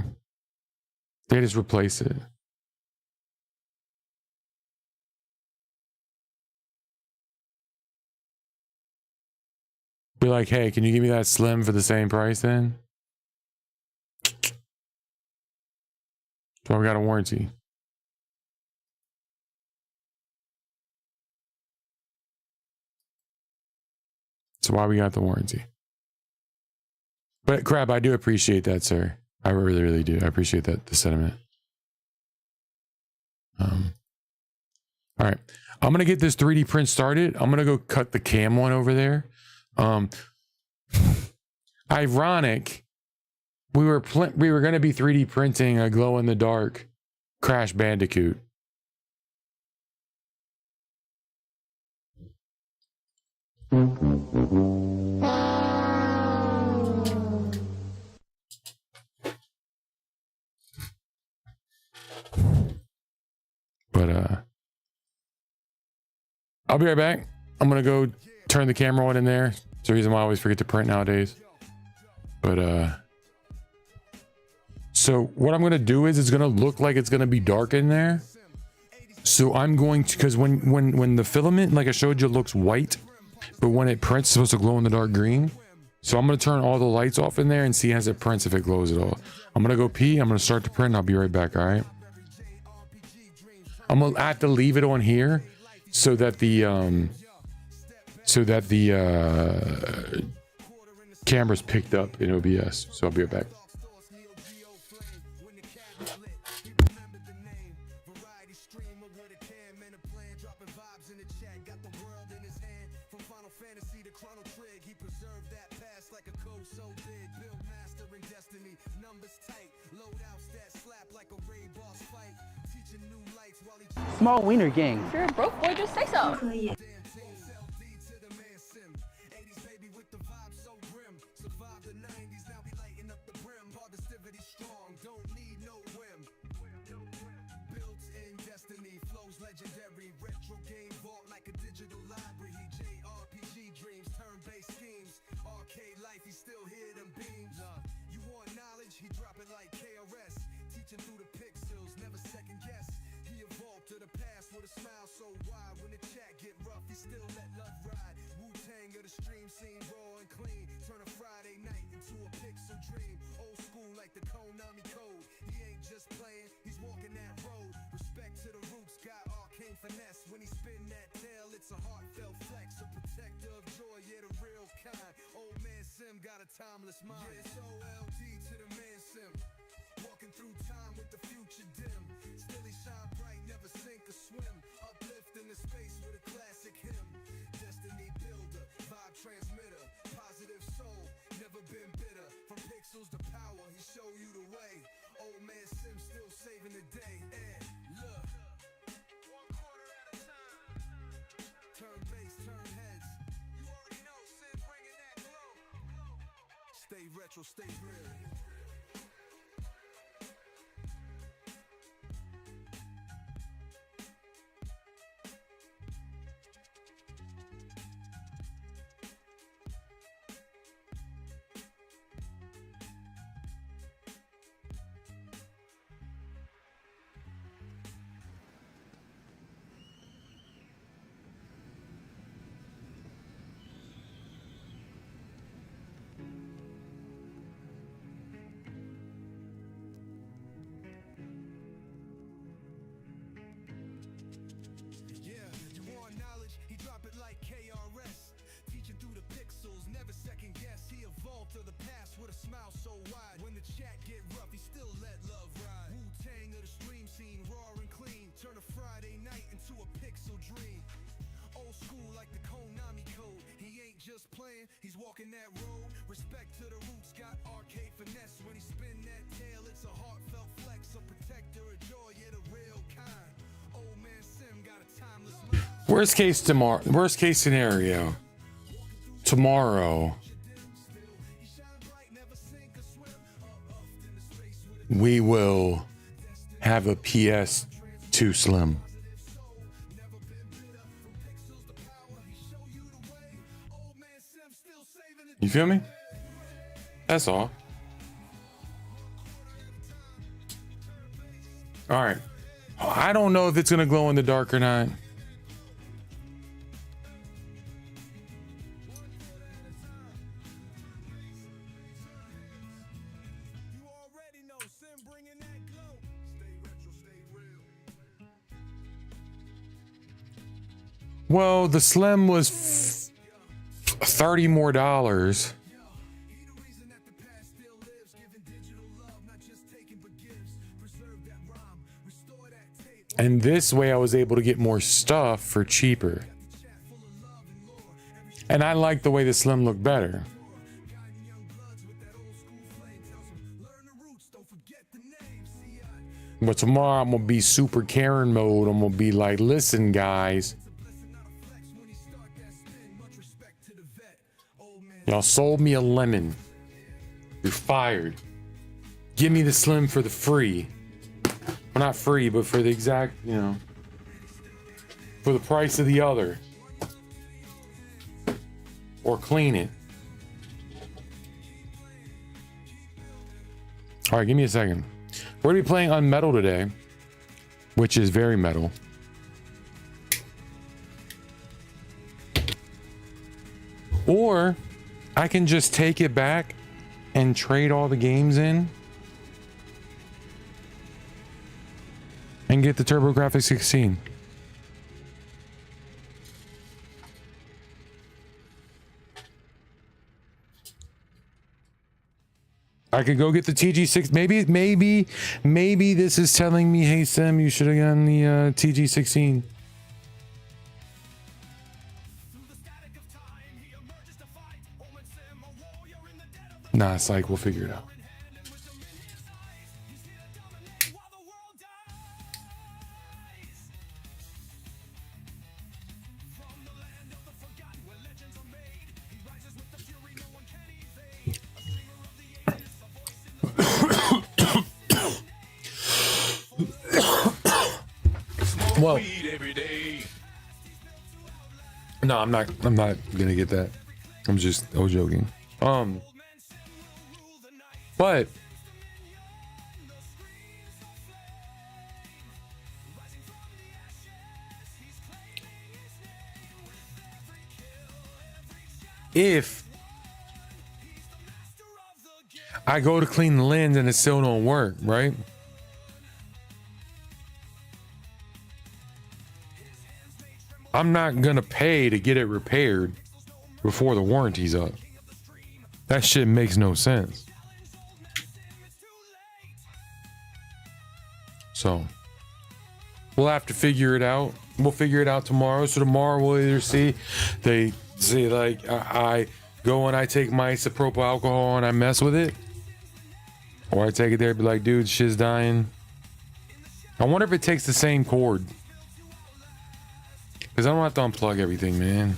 they just replace it. Be like, hey, can you give me that slim for the same price then? So I got a warranty. That's why we got the warranty. But crap, I do appreciate that, sir. I really, really do. I appreciate that, the sentiment. All right, I'm gonna get this 3D print started. I'm gonna go cut the cam one over there. Ironic, we were gonna be 3D printing a glow in the dark Crash Bandicoot. But I'll be right back. I'm gonna go turn the camera one in there. It's the reason why I always forget to print nowadays. But so what I'm gonna do is it's gonna look like it's gonna be dark in there. So I'm going to, because when the filament, like I showed you, looks white, but when it prints, it's supposed to glow in the dark green. So I'm gonna turn all the lights off in there and see as it prints if it glows at all. I'm gonna go pee. I'm gonna start the print. I'll be right back. All right. I'm gonna have to leave it on here so that the camera's picked up in OBS. So I'll be right back. Small wiener gang. If you're a broke boy, just say so. Timeless mind. Yeah, it's OLD to the man sim. Walking through time with the future dim. Still he shine bright, never sink or swim. Uplift in the space with a classic hymn. Destiny builder, vibe transmitter. Positive soul, never been bitter. From pixels to power, he show you the way. Old man Sim still saving the day. And look, 1 quarter at a time. Turn base, turn heads. You already know, Sim bringing that glow. Stay retro, stay real. He's walking that road, respect to the roots, got arcade finesse. When he spin that tail, it's a heartfelt flex. A protector of joy, yeah, the real kind. Old man Sim got a timeless mind. Worst case scenario. Tomorrow. We will have a PS2 Slim. You feel me? That's all. All right. I don't know if it's going to glow in the dark or not. Well, the Slim was $30 more. And this way I was able to get more stuff for cheaper. And I like the way the Slim looked better. But tomorrow I'm gonna be super Karen mode. I'm gonna be like, listen, guys. Y'all sold me a lemon. You're fired. Give me the Slim for the free. Well, not free, but for the exact, you know, for the price of the other. Or clean it. All right, give me a second. We're gonna be playing UnMetal today, which is very metal. Or I can just take it back and trade all the games in and get the TurboGrafx 16. I could go get the TG6. Maybe this is telling me, hey Sim, you should have gotten the TG16. Nah, it's like we'll figure it out. Well, no, I'm not gonna get that. I was joking. But if I go to clean the lens and it still don't work, right? I'm not gonna pay to get it repaired before the warranty's up. That shit makes no sense. So we'll have to figure it out. We'll figure it out tomorrow. So tomorrow we'll either see, they say like I go and I take my isopropyl alcohol and I mess with it, or I take it there and be like, dude, shit's dying. I wonder if it takes the same cord, because I don't have to unplug everything, man.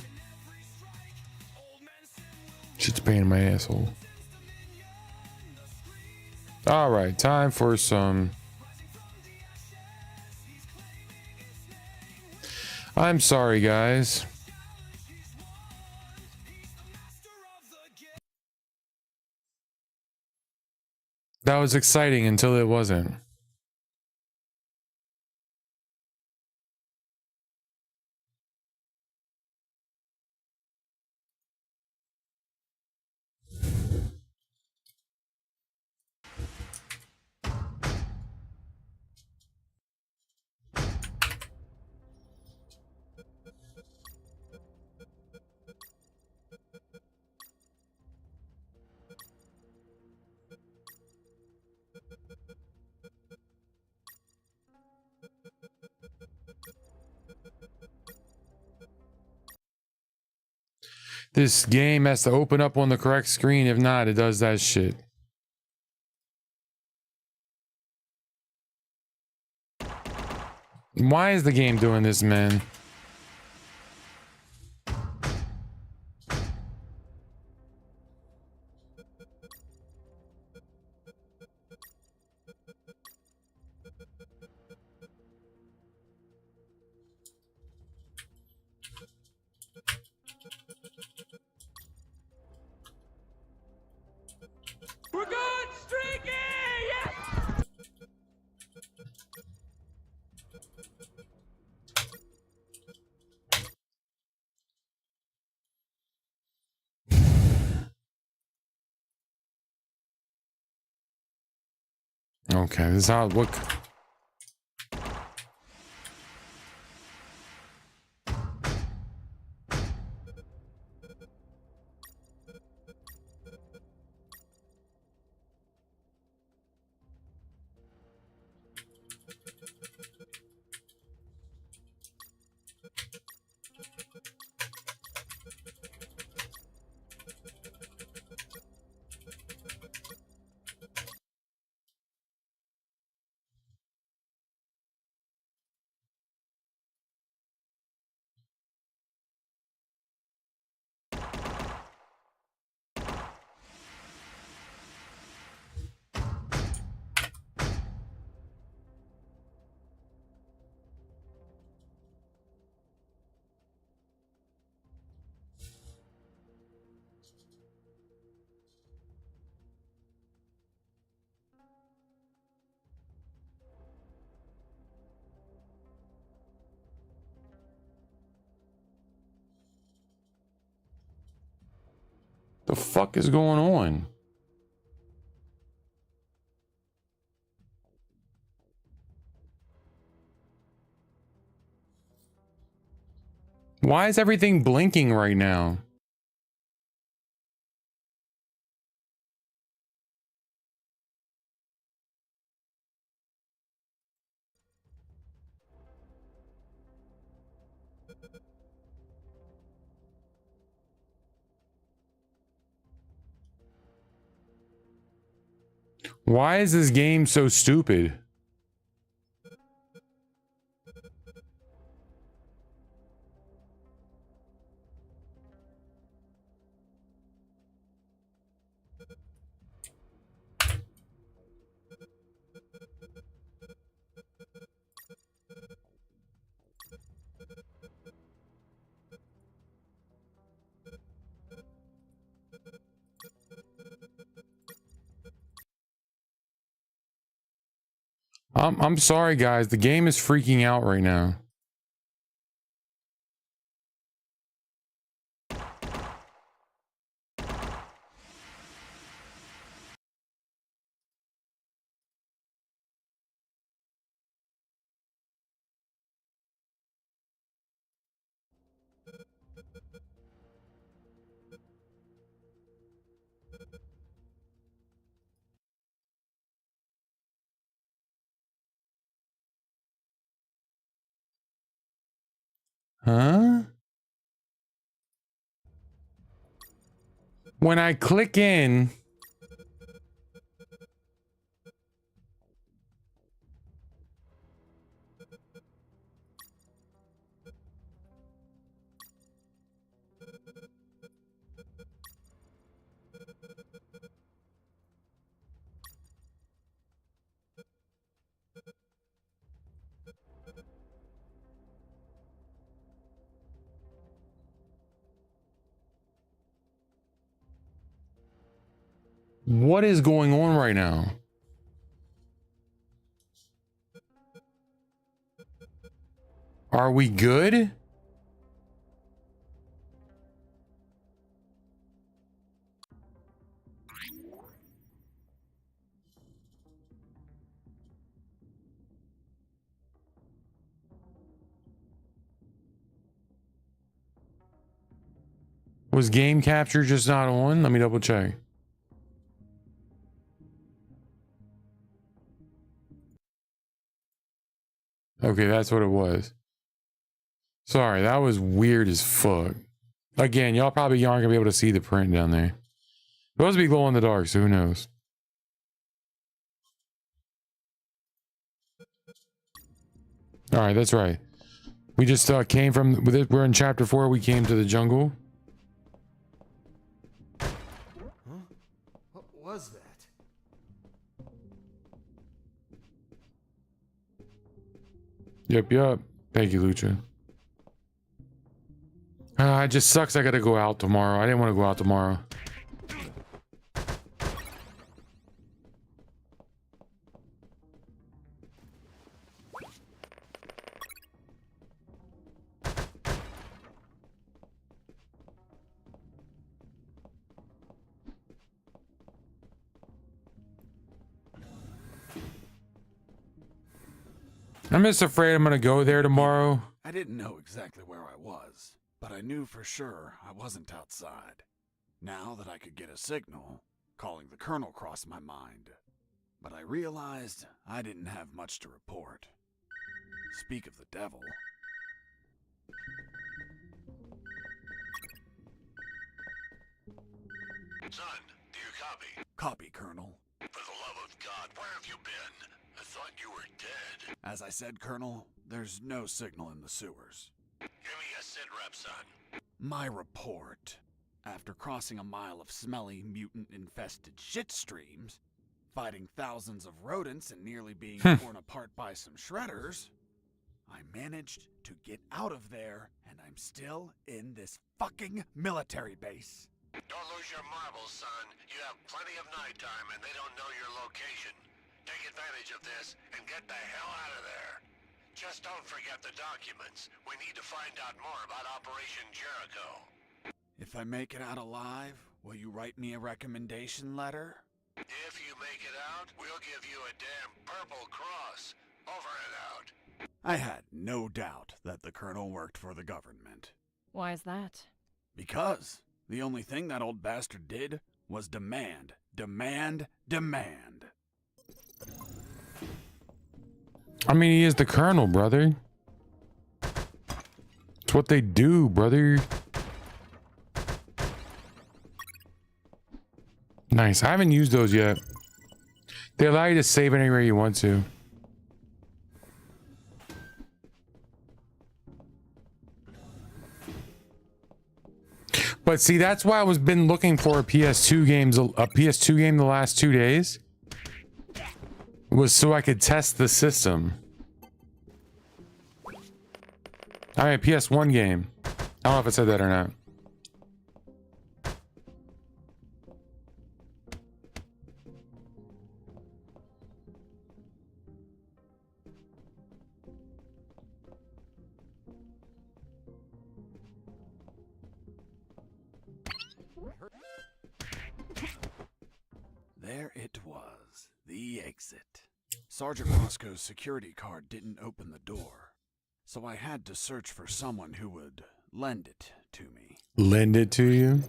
Shit's a pain in my asshole. All right, time for some. I'm sorry, guys. That was exciting until it wasn't. This game has to open up on the correct screen. If not, it does that shit. Why is the game doing this, man? We're good, streaky! Yes! Okay, this is how it look. The fuck is going on? Why is everything blinking right now? Why is this game so stupid? I'm sorry guys, the game is freaking out right now. Huh? When I click in, what is going on right now? Are we good? Was game capture just not on? Let me double check. Okay, that's what it was. Sorry, that was weird as fuck. Again, y'all probably aren't gonna be able to see the print down there. It supposed to be glow in the dark, so who knows? All right, that's right. We just came from. We're in chapter 4. We came to the jungle. Huh? What was that? Yep. Thank you, Lucha. It just sucks I gotta go out tomorrow. I didn't want to go out tomorrow. I'm just afraid I'm gonna go there tomorrow. I didn't know exactly where I was, but I knew for sure I wasn't outside. Now that I could get a signal, calling the colonel crossed my mind. But I realized I didn't have much to report. Speak of the devil. Son, do you copy? Copy, Colonel. For the love of God, where have you been? I thought you were dead. As I said, Colonel, there's no signal in the sewers. Give me a sit rep, son. My report. After crossing a mile of smelly, mutant-infested shit streams, fighting thousands of rodents and nearly being torn apart by some shredders, I managed to get out of there, and I'm still in this fucking military base. Don't lose your marbles, son. You have plenty of nighttime and they don't know your location. Take advantage of this and get the hell out of there. Just don't forget the documents. We need to find out more about Operation Jericho. If I make it out alive, Will you write me a recommendation letter? If you make it out, we'll give you a damn purple cross. Over and out. I had no doubt that the colonel worked for the government. Why is that? Because the only thing that old bastard did was demand, demand, demand. I mean, he is the colonel, brother. It's what they do, brother. Nice. I haven't used those yet. They allow you to save anywhere you want to. But see, that's why I was been looking for a PS2 game the last 2 days. Was so I could test the system. I mean, a PS1 game. I don't know if I said that or not. There it was, the exit. Sergeant Roscoe's security card didn't open the door, so I had to search for someone who would lend it to me. Lend it to you?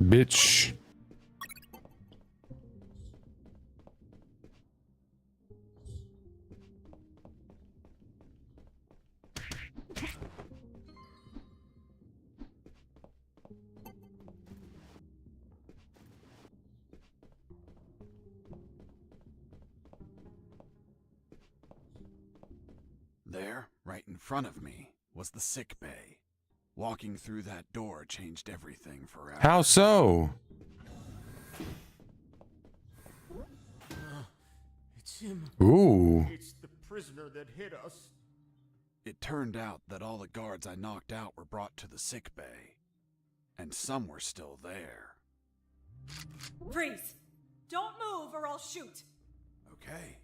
Bitch. There, right in front of me, was the sick bay. Walking through that door changed everything forever. How so? It's him. Ooh. It's the prisoner that hit us. It turned out that all the guards I knocked out were brought to the sick bay, and some were still there. Freeze! Don't move or I'll shoot! Okay,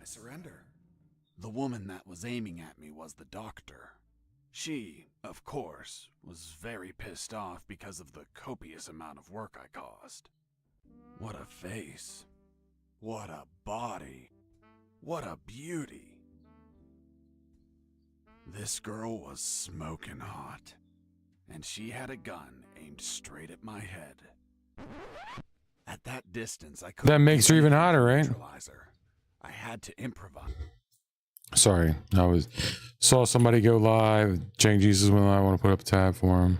I surrender. The woman that was aiming at me was the doctor. She, of course, was very pissed off because of the copious amount of work I caused. What a face. What a body. What a beauty. This girl was smoking hot, and she had a gun aimed straight at my head. At that distance, I couldn't. That makes her even hotter, right? I had to improvise. Sorry, I saw somebody go live. Jang Jesus went live. I want to put up a tab for him.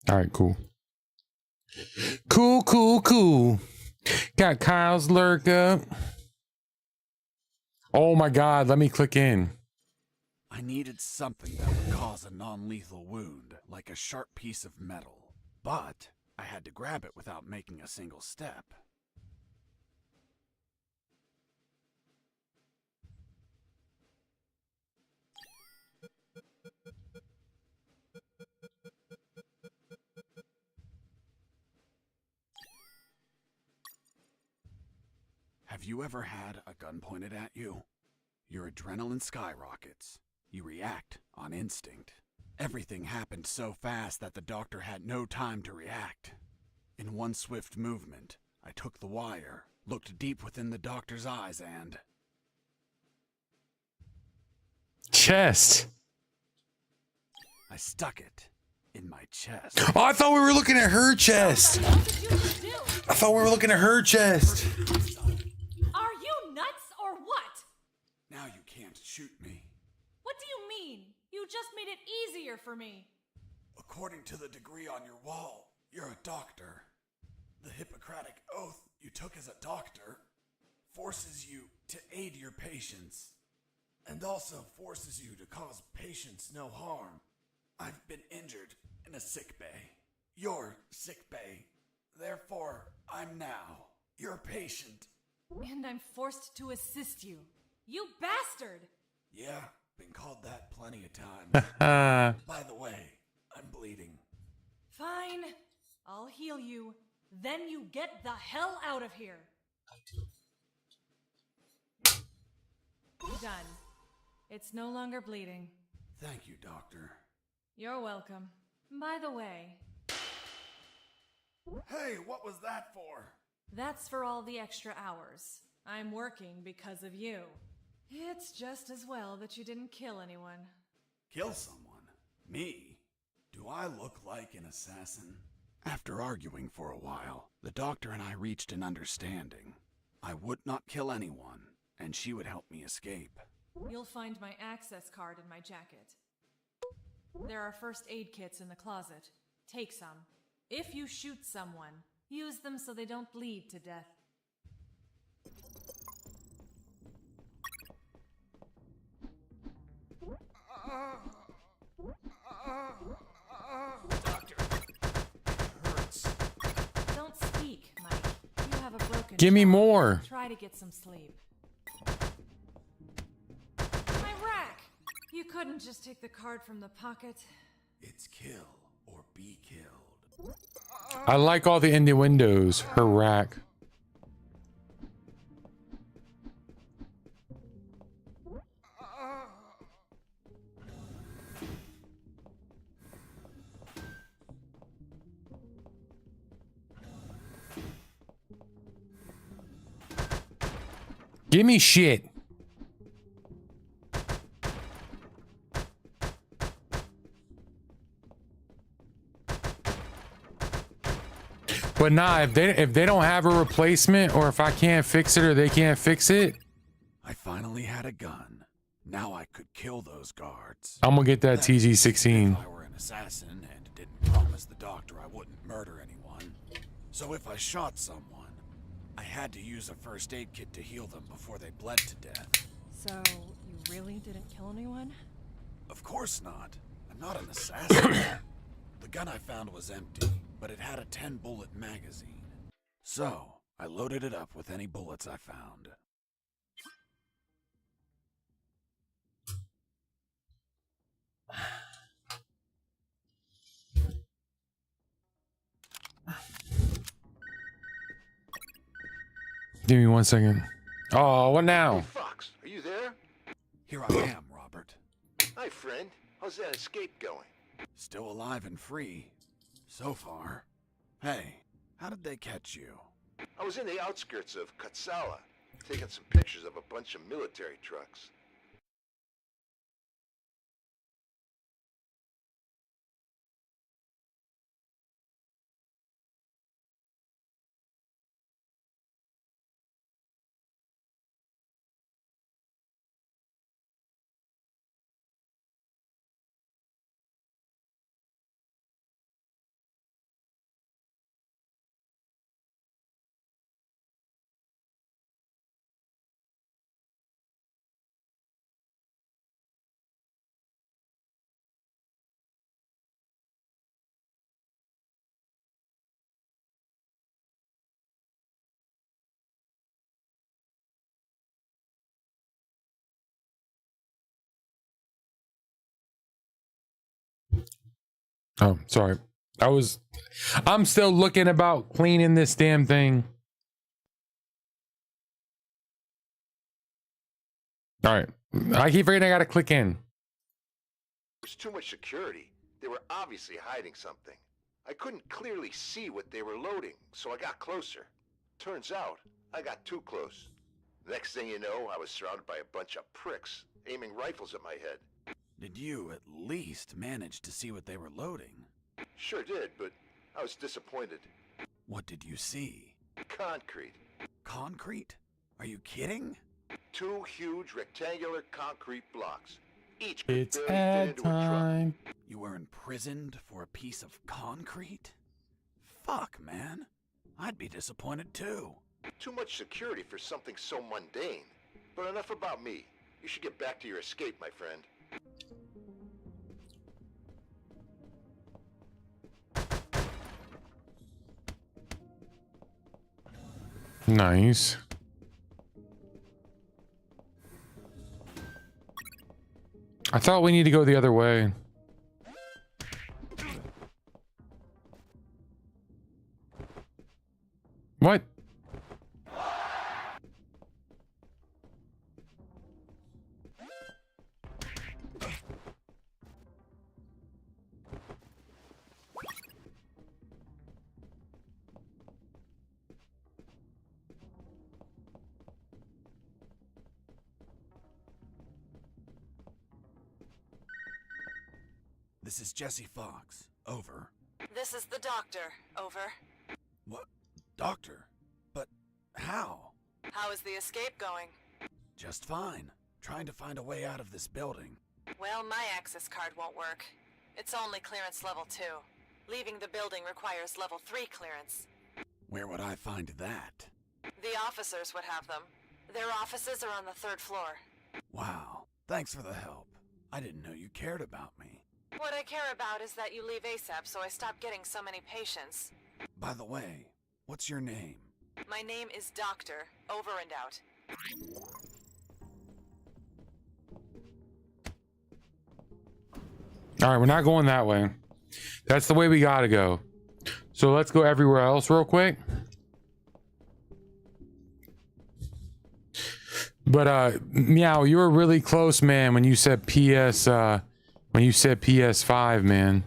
All right, cool. Cool. Got Kyle's lurk up. Oh my God, let me click in. I needed something that would cause a non-lethal wound, like a sharp piece of metal. But I had to grab it without making a single step. Have you ever had a gun pointed at you? Your adrenaline skyrockets. You react on instinct. Everything happened so fast that the doctor had no time to react. In one swift movement, I took the wire, looked deep within the doctor's eyes, and... chest? I stuck it in my chest. Oh, I thought we were looking at her chest. I thought we were looking at her chest. Are you nuts or what? Now you can't shoot me. What do you mean? You just made it easier for me. According to the degree on your wall, you're a doctor. The Hippocratic oath you took as a doctor forces you to aid your patients, and also forces you to cause patients no harm. I've been injured in a sick bay. Your sick bay. Therefore, I'm now your patient. And I'm forced to assist you. You bastard! Yeah, been called that plenty of times. By the way, I'm bleeding. Fine. I'll heal you. Then you get the hell out of here. Done. It's no longer bleeding. Thank you, doctor. You're welcome. By the way, Hey, what was that for? that's for all the extra hours. I'm working because of you. It's just as well that you didn't kill anyone. Kill someone? Me? Do I look like an assassin? After arguing for a while, the doctor and I reached an understanding. I would not kill anyone, and she would help me escape. You'll find my access card in my jacket. There are first aid kits in the closet. Take some. If you shoot someone, use them so they don't bleed to death. Doctor, hurts. Don't speak, Mike. You have a broken Give me jaw. more. Try to get some sleep. My rack! You couldn't just take the card from the pocket. It's kill or be killed. I like all the innuendos. Her rack. Give me shit. But nah, if they don't have a replacement, or if I can't fix it or they can't fix it, I finally had a gun. Now I could kill those guards. I'm gonna get that That is, TG-16. If I were an assassin and didn't promise the doctor I wouldn't murder anyone. So if I shot someone, I had to use a first aid kit to heal them before they bled to death. So, you really didn't kill anyone? Of course not. I'm not an assassin. The gun I found was empty, but it had a 10-bullet magazine. So, I loaded it up with any bullets I found. Give me 1 second. Oh, what now? Fox, are you there? Here I am, Robert. Hi, friend. How's that escape going? Still alive and free. So far. Hey, how did they catch you? I was in the outskirts of Katsala, taking some pictures of a bunch of military trucks. Oh, sorry. I'm still looking about cleaning this damn thing. All right. I keep forgetting I gotta click in. There's too much security. They were obviously hiding something. I couldn't clearly see what they were loading, so I got closer. Turns out, I got too close. Next thing you know, I was surrounded by a bunch of pricks, aiming rifles at my head. Did you at least manage to see what they were loading? Sure did, but I was disappointed. What did you see? Concrete. Concrete? Are you kidding? 2 huge rectangular concrete blocks. Each could It's barely fit ad into a truck. time. You were imprisoned for a piece of concrete? Fuck, man. I'd be disappointed too. Too much security for something so mundane. But enough about me. You should get back to your escape, my friend. Nice. I thought we need to go the other way. What? This is Jesse Fox. Over. This is the doctor. Over. What? Doctor? But how? How is the escape going? Just fine. Trying to find a way out of this building. Well, my access card won't work. It's only clearance level 2. Leaving the building requires level 3 clearance. Where would I find that? The officers would have them. Their offices are on the 3rd floor. Wow. Thanks for the help. I didn't know you cared about me. What I care about is that you leave ASAP so I stop getting so many patients. By the way, what's your name? My name is Doctor. Over and out. All right, we're not going that way. That's the way we gotta go. So let's go everywhere else real quick. But Meow, you were really close, man, when you said PS5, man.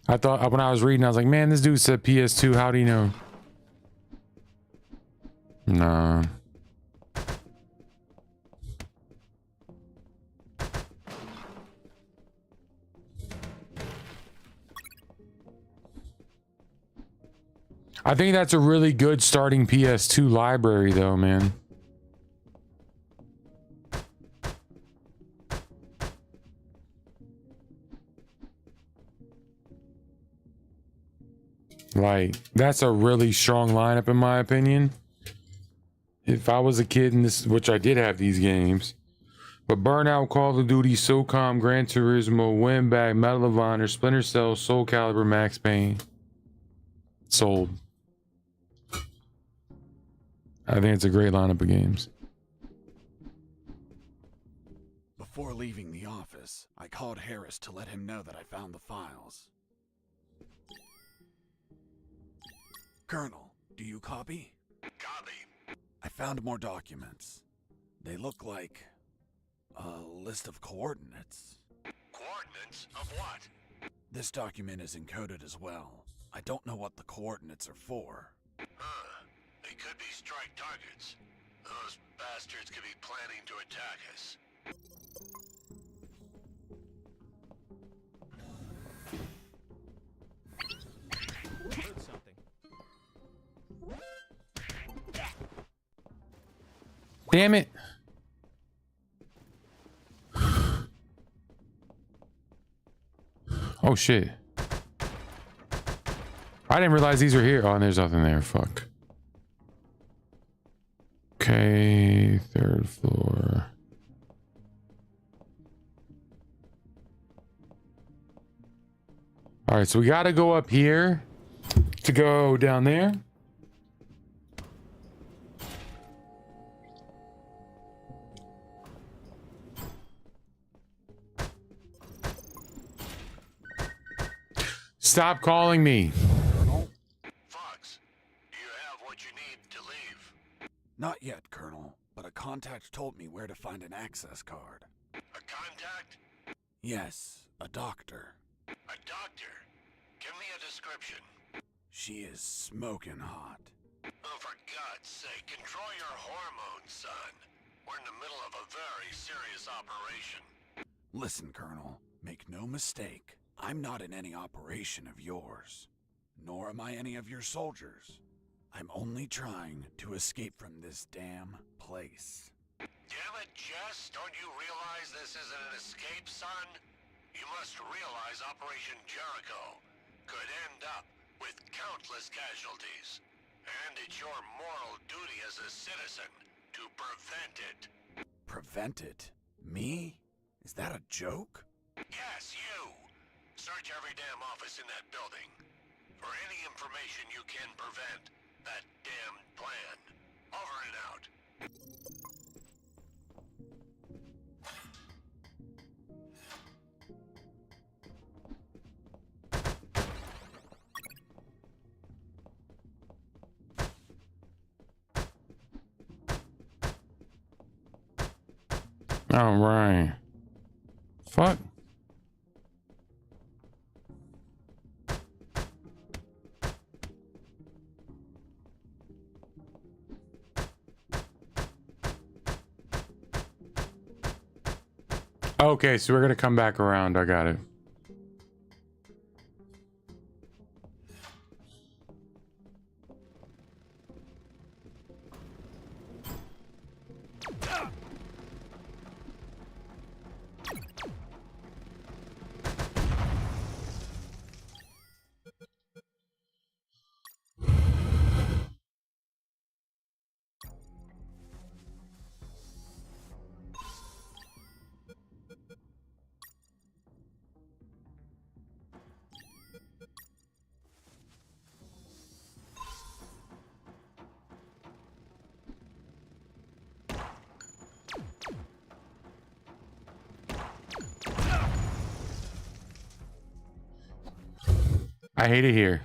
I thought when I was reading, I was like, man, this dude said PS2. How do you know? Nah. I think that's a really good starting PS2 library, though, man. Like, that's a really strong lineup in my opinion. If I was a kid in this, which I did have these games, but Burnout, Call of Duty, SOCOM, Gran Turismo, Winback, Medal of Honor, Splinter Cell, Soul Calibur, Max Payne. Sold. I think it's a great lineup of games. Before leaving the office, I called Harris to let him know that I found the files. Colonel, do you copy? Copy. I found more documents. They look like a list of coordinates. Coordinates of what? This document is encoded as well. I don't know what the coordinates are for. Huh. They could be strike targets. Those bastards could be planning to attack us. Heard something. Damn it. Oh shit. I didn't realize these were here. Oh, and there's nothing there. Fuck. Okay, 3rd floor. All right, so we got to go up here to go down there. Stop calling me. Fox, do you have what you need to leave? Not yet, Colonel, but a contact told me where to find an access card. A contact? Yes, a doctor. A doctor? Give me a description. She is smoking hot. Oh, for God's sake, control your hormones, son. We're in the middle of a very serious operation. Listen, Colonel, make no mistake. I'm not in any operation of yours, nor am I any of your soldiers. I'm only trying to escape from this damn place. Damn it, Jess, don't you realize this isn't an escape, son? You must realize Operation Jericho could end up with countless casualties. And it's your moral duty as a citizen to prevent it. Prevent it? Me? Is that a joke? Yes, you. Search every damn office in that building for any information you can prevent that damned plan. Over and out. All right. Fuck. Okay, so we're gonna come back around. I got it. I hate it here.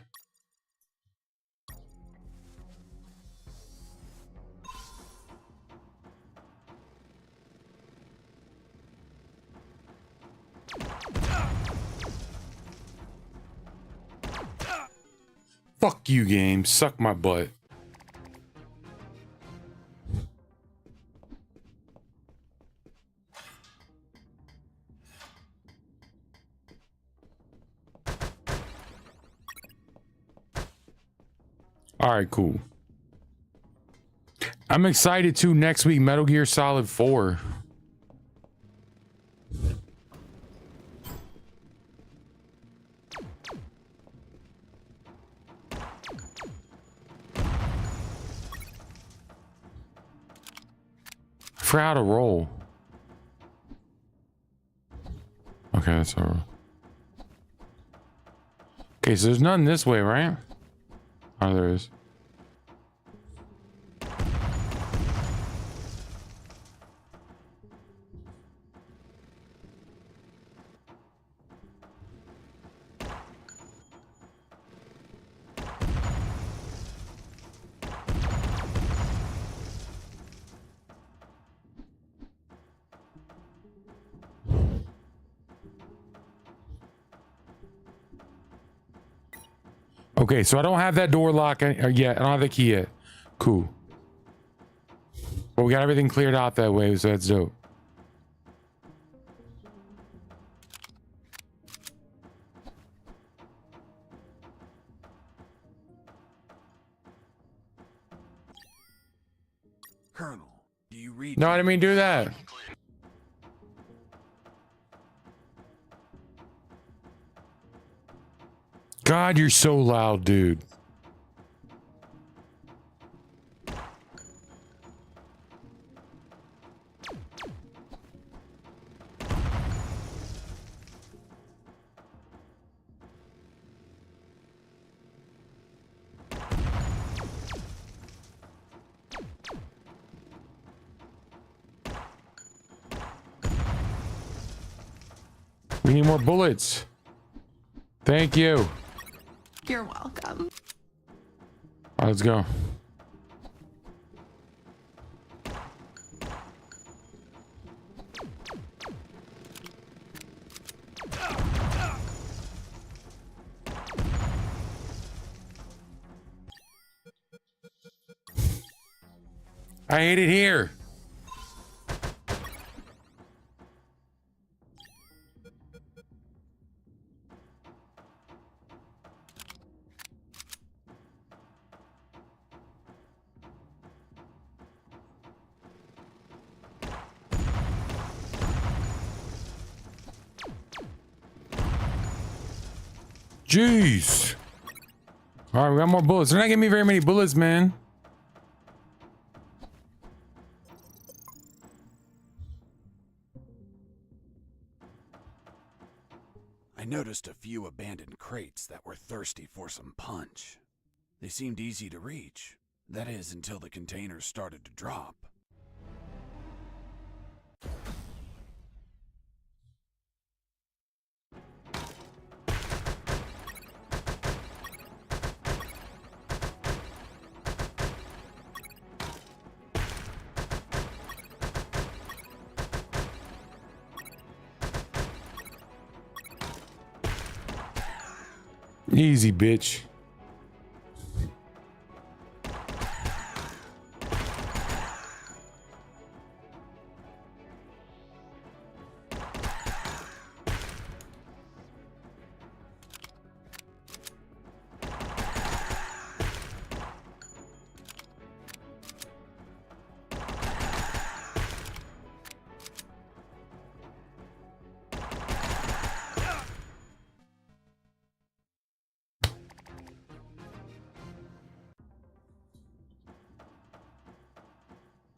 Fuck you, game. Suck my butt. All right, cool. I'm excited too. Next week, Metal Gear Solid 4. I forgot how to roll. Okay, that's all right. Okay, so there's nothing this way, right? Oh, there is. Okay, so I don't have that door lock yet. I don't have the key yet. Cool. But we got everything cleared out that way, so that's dope. Colonel, do you read? No, I didn't mean to do that. God, you're so loud, dude. We need more bullets. Thank you. You're welcome. All right, let's go. I hate it here. Jeez. All right, we got more bullets. They're not giving me very many bullets, man. I noticed a few abandoned crates that were thirsty for some punch. They seemed easy to reach. That is, until the containers started to drop. Easy, bitch.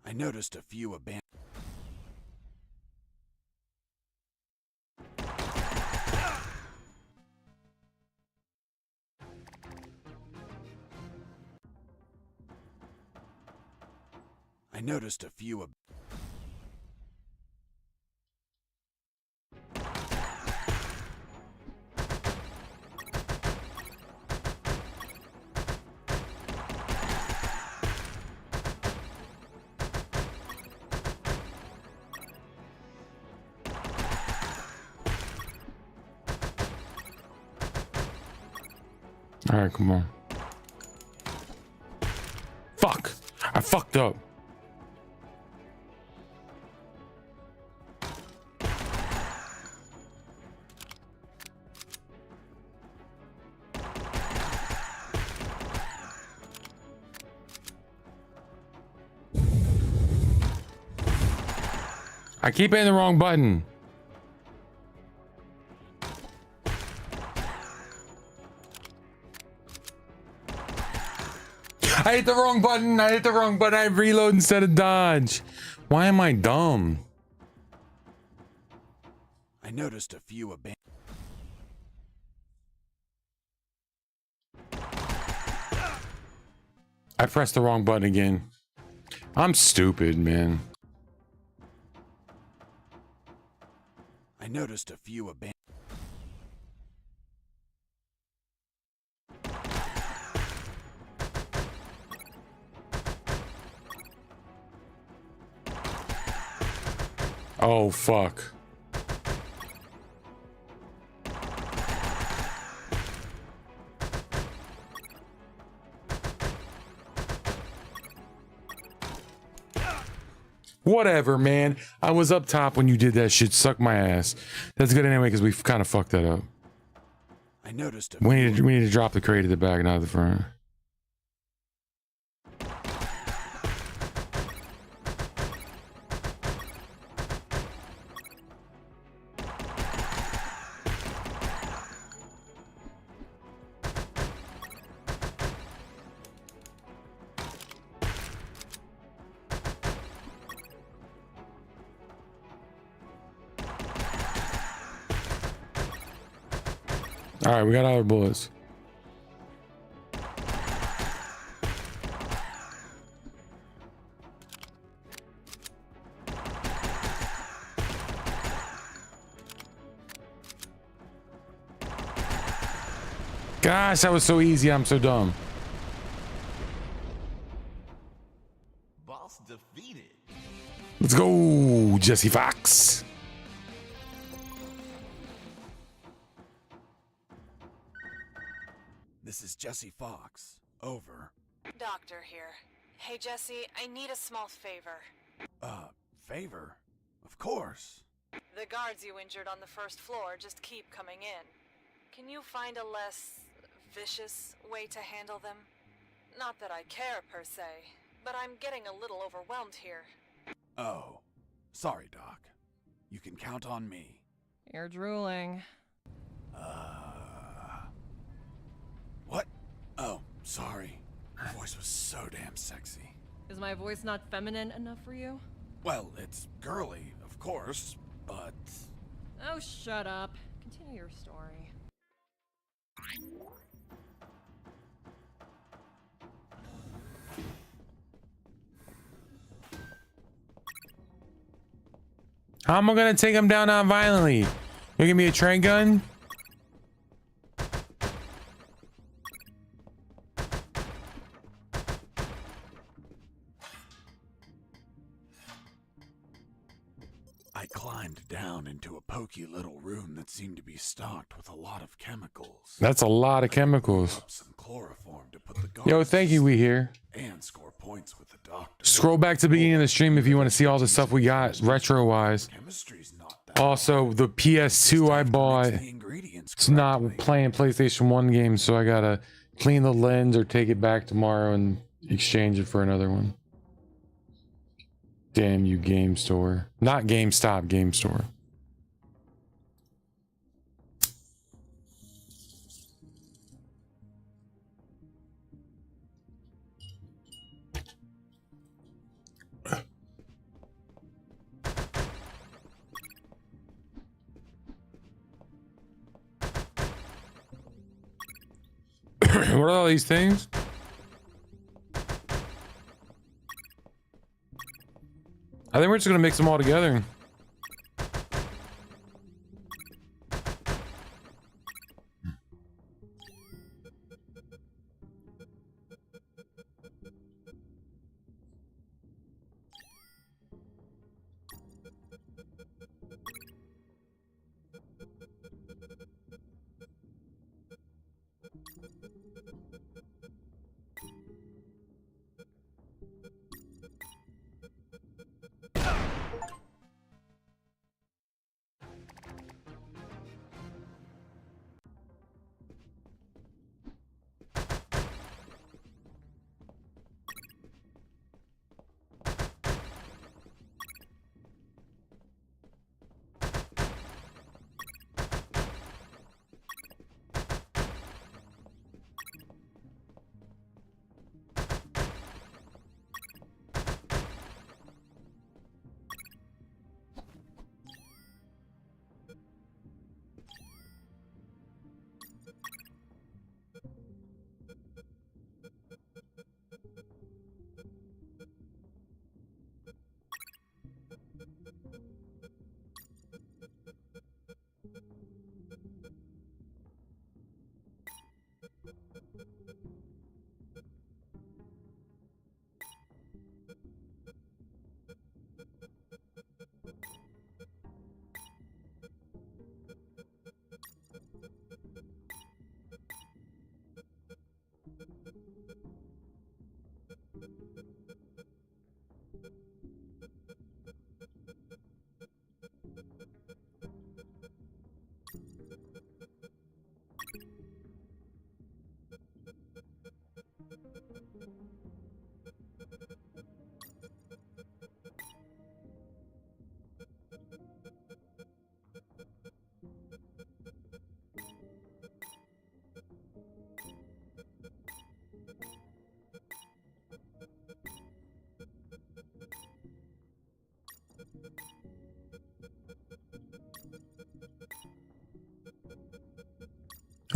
I noticed a few abandoned... I noticed a few ab... All right, come on. Fuck! I fucked up. I keep hitting the wrong button. I hit the wrong button. I hit the wrong button. I reload instead of dodge. Why am I dumb? I noticed a few abandoned... I pressed the wrong button again. I'm stupid, man. I noticed a few abandoned... Oh, fuck. Whatever, man. I was up top when you did that shit. Suck my ass. That's good anyway, because we kind of fucked that up. I noticed a We need to drop the crate at the back, not the front. All right, we got all our bullets. Gosh, that was so easy. I'm so dumb. Boss defeated. Let's go, Jesse Fox. This is Jesse Fox. Over. Doctor here. Hey, Jesse, I need a small favor. Favor? Of course. The guards you injured on the first floor just keep coming in. Can you find a less vicious way to handle them? Not that I care, per se, but I'm getting a little overwhelmed here. Oh. Sorry, Doc. You can count on me. You're drooling. sorry. My voice was so damn sexy. Is my voice not feminine enough for you? Well, it's girly, of course, but... Oh, shut up. Continue your story. How am I gonna take him down non-violently? You give me a train gun? I climbed down into a pokey little room that seemed to be stocked with a lot of chemicals. That's a lot of chemicals. Some chloroform to put the Yo, thank you, we here. and score points with the doctor. Scroll back to the beginning of the stream if you want to see all the stuff we got retro-wise. Chemistry's not that Also, the PS2 I bought, it's not playing PlayStation 1 games, so I gotta clean the lens or take it back tomorrow and exchange it for another one. Damn you, Game Store. Not GameStop, Game Store. What are all these things? I think we're just gonna mix them all together.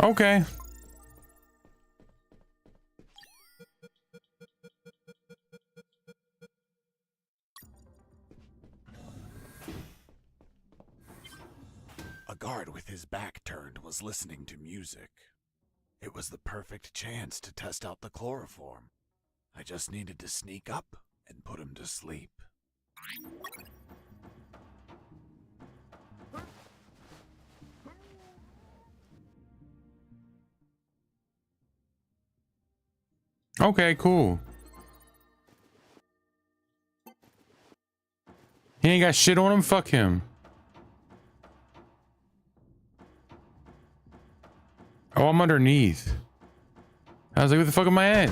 Okay. A guard with his back turned was listening to music. It was the perfect chance to test out the chloroform. I just needed to sneak up and put him to sleep. Okay, cool. He ain't got shit on him? Fuck him. Oh, I'm underneath. I was like, what the fuck am I at?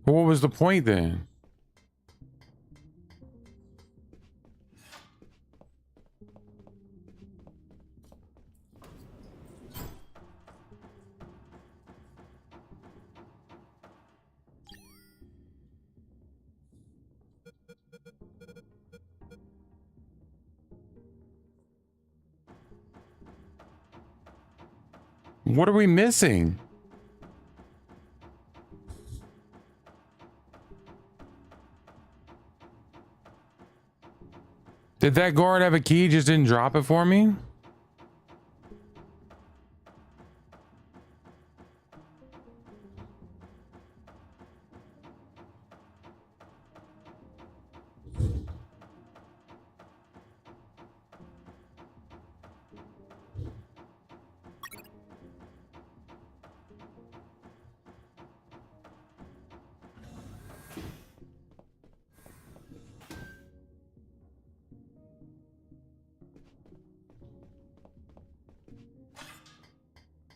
But what was the point then? What are we missing? Did that guard have a key? Just didn't drop it for me?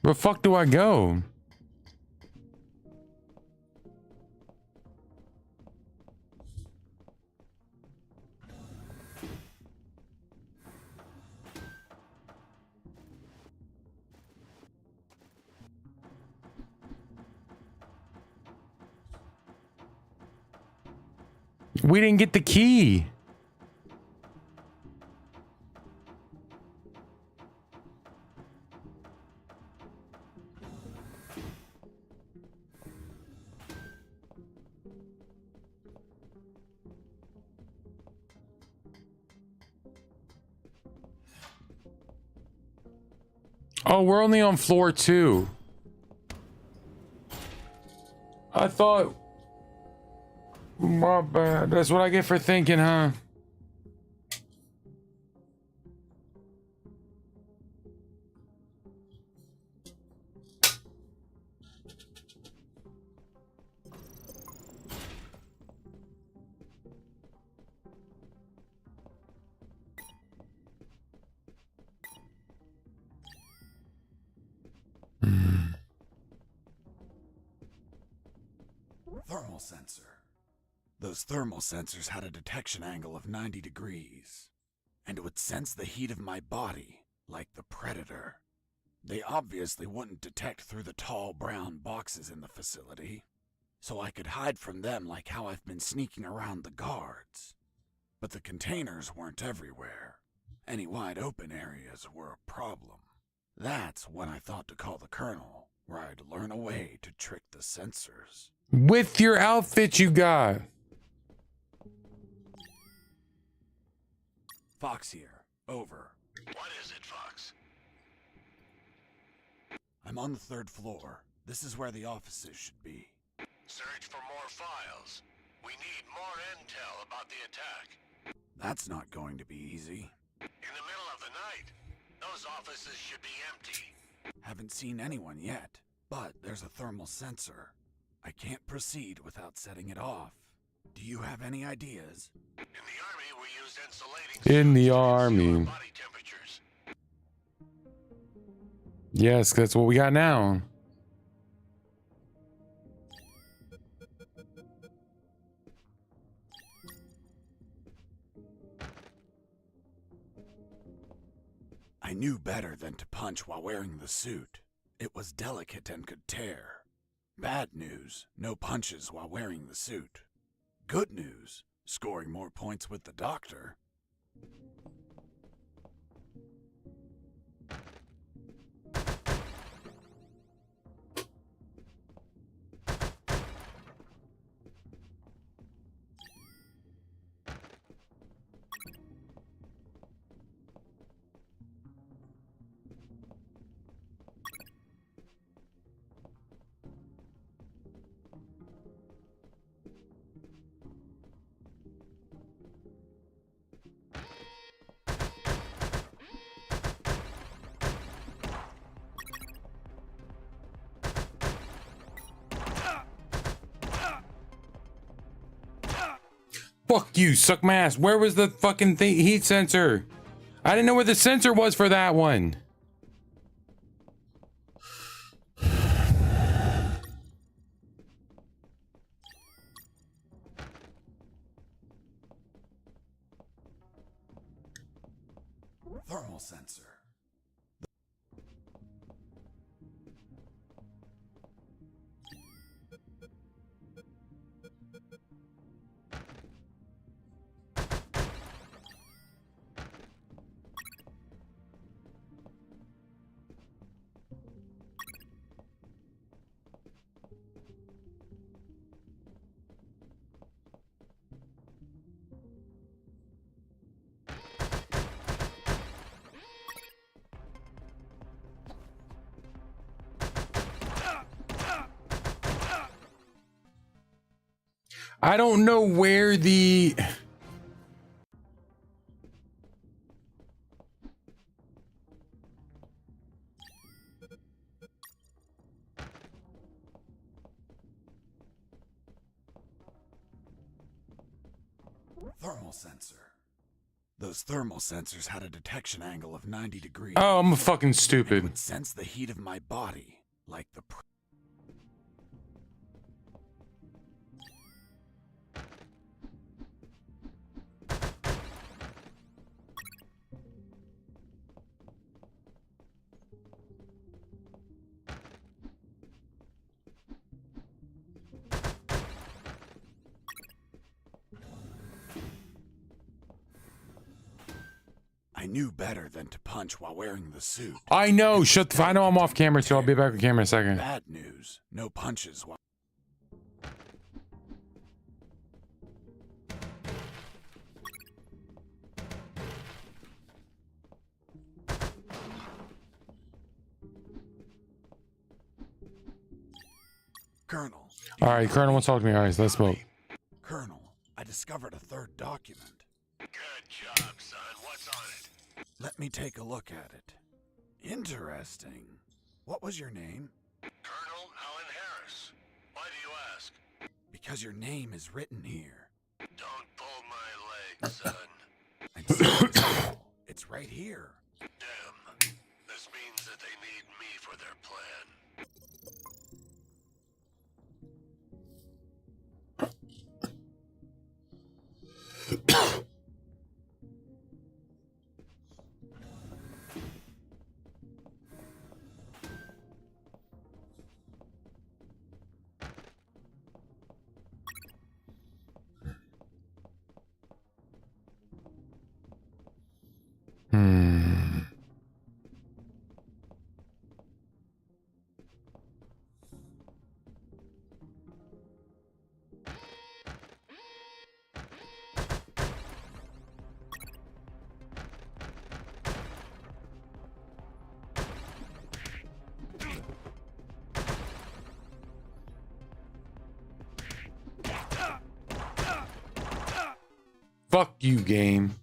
Where the fuck do I go? We didn't get the key. Oh, we're only on floor 2. I thought... My bad. That's what I get for thinking, huh? Thermal sensor. Those thermal sensors had a detection angle of 90 degrees, and it would sense the heat of my body, like the Predator. They obviously wouldn't detect through the tall brown boxes in the facility, so I could hide from them like how I've been sneaking around the guards. But the containers weren't everywhere. Any wide open areas were a problem. That's when I thought to call the Colonel, where I'd learn a way to trick the sensors. With your outfit you got. Fox here. Over. What is it, Fox? I'm on the 3rd floor. This is where the offices should be. Search for more files. We need more intel about the attack. That's not going to be easy. In the middle of the night, those offices should be empty. Haven't seen anyone yet, but there's a thermal sensor. I can't proceed without setting it off. Do you have any ideas? In the Army, we use insulating In the suits to Army. conceal our body temperatures. Yes, that's what we got now. I knew better than to punch while wearing the suit. It was delicate and could tear. Bad news, no punches while wearing the suit. Good news, scoring more points with the doctor. Fuck you, suck my ass. Where was the fucking heat sensor? I didn't know where the sensor was for that one. thermal sensor. I don't know where the... Thermal sensor. Those thermal sensors had a detection angle of 90 degrees. Oh, I'm fucking It stupid. would sense the heat of my body, like the... I knew better than to punch while wearing the suit. I know. Shut the... I know I'm off camera, so I'll be back on camera in a second. Bad news. No punches while... Colonel. All right, Colonel wants to talk to me. All right, so let's smoke. Colonel, I discovered a third document. Good job, son. What's on it? Let me take a look at it. Interesting. What was your name? Colonel Alan Harris. Why do you ask? Because your name is written here. Don't pull my leg, son. I'm serious. It's right here. Damn. This means that they need me for their plan. Fuck you, game.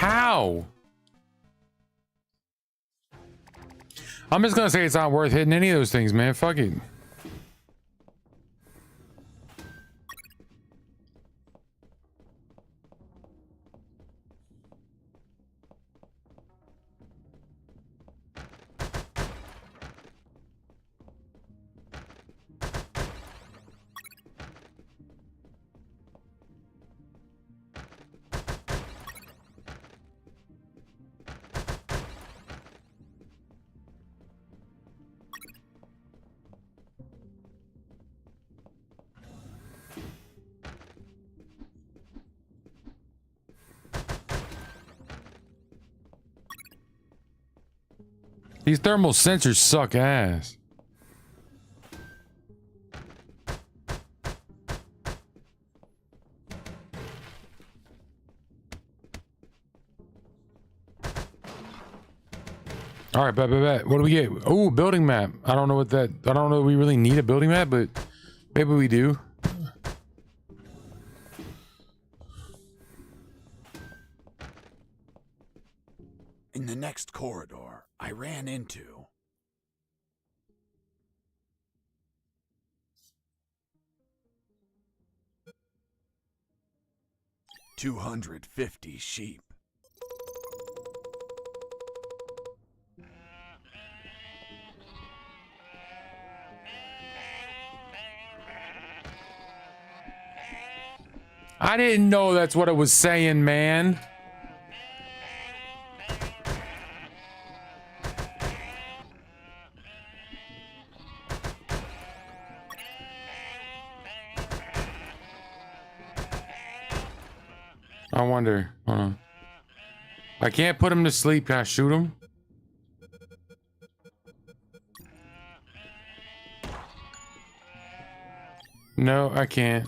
How? I'm just gonna say it's not worth hitting any of those things, man. Fuck it. These thermal sensors suck ass. All right, bet. What do we get? Oh, building map. I don't know what that. I don't know if we really need a building map, but maybe we do. In the next corridor, I ran into 250 sheep. I didn't know that's what it was saying, man. I wonder. Hold on. I can't put him to sleep. Can I shoot him? No, I can't.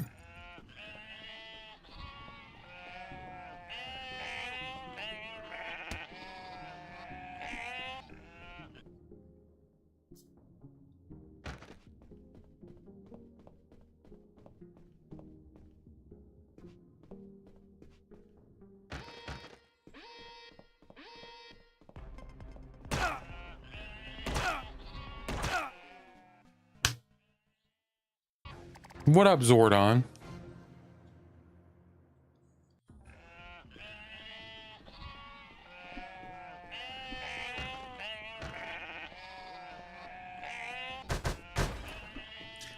What up, Zordon?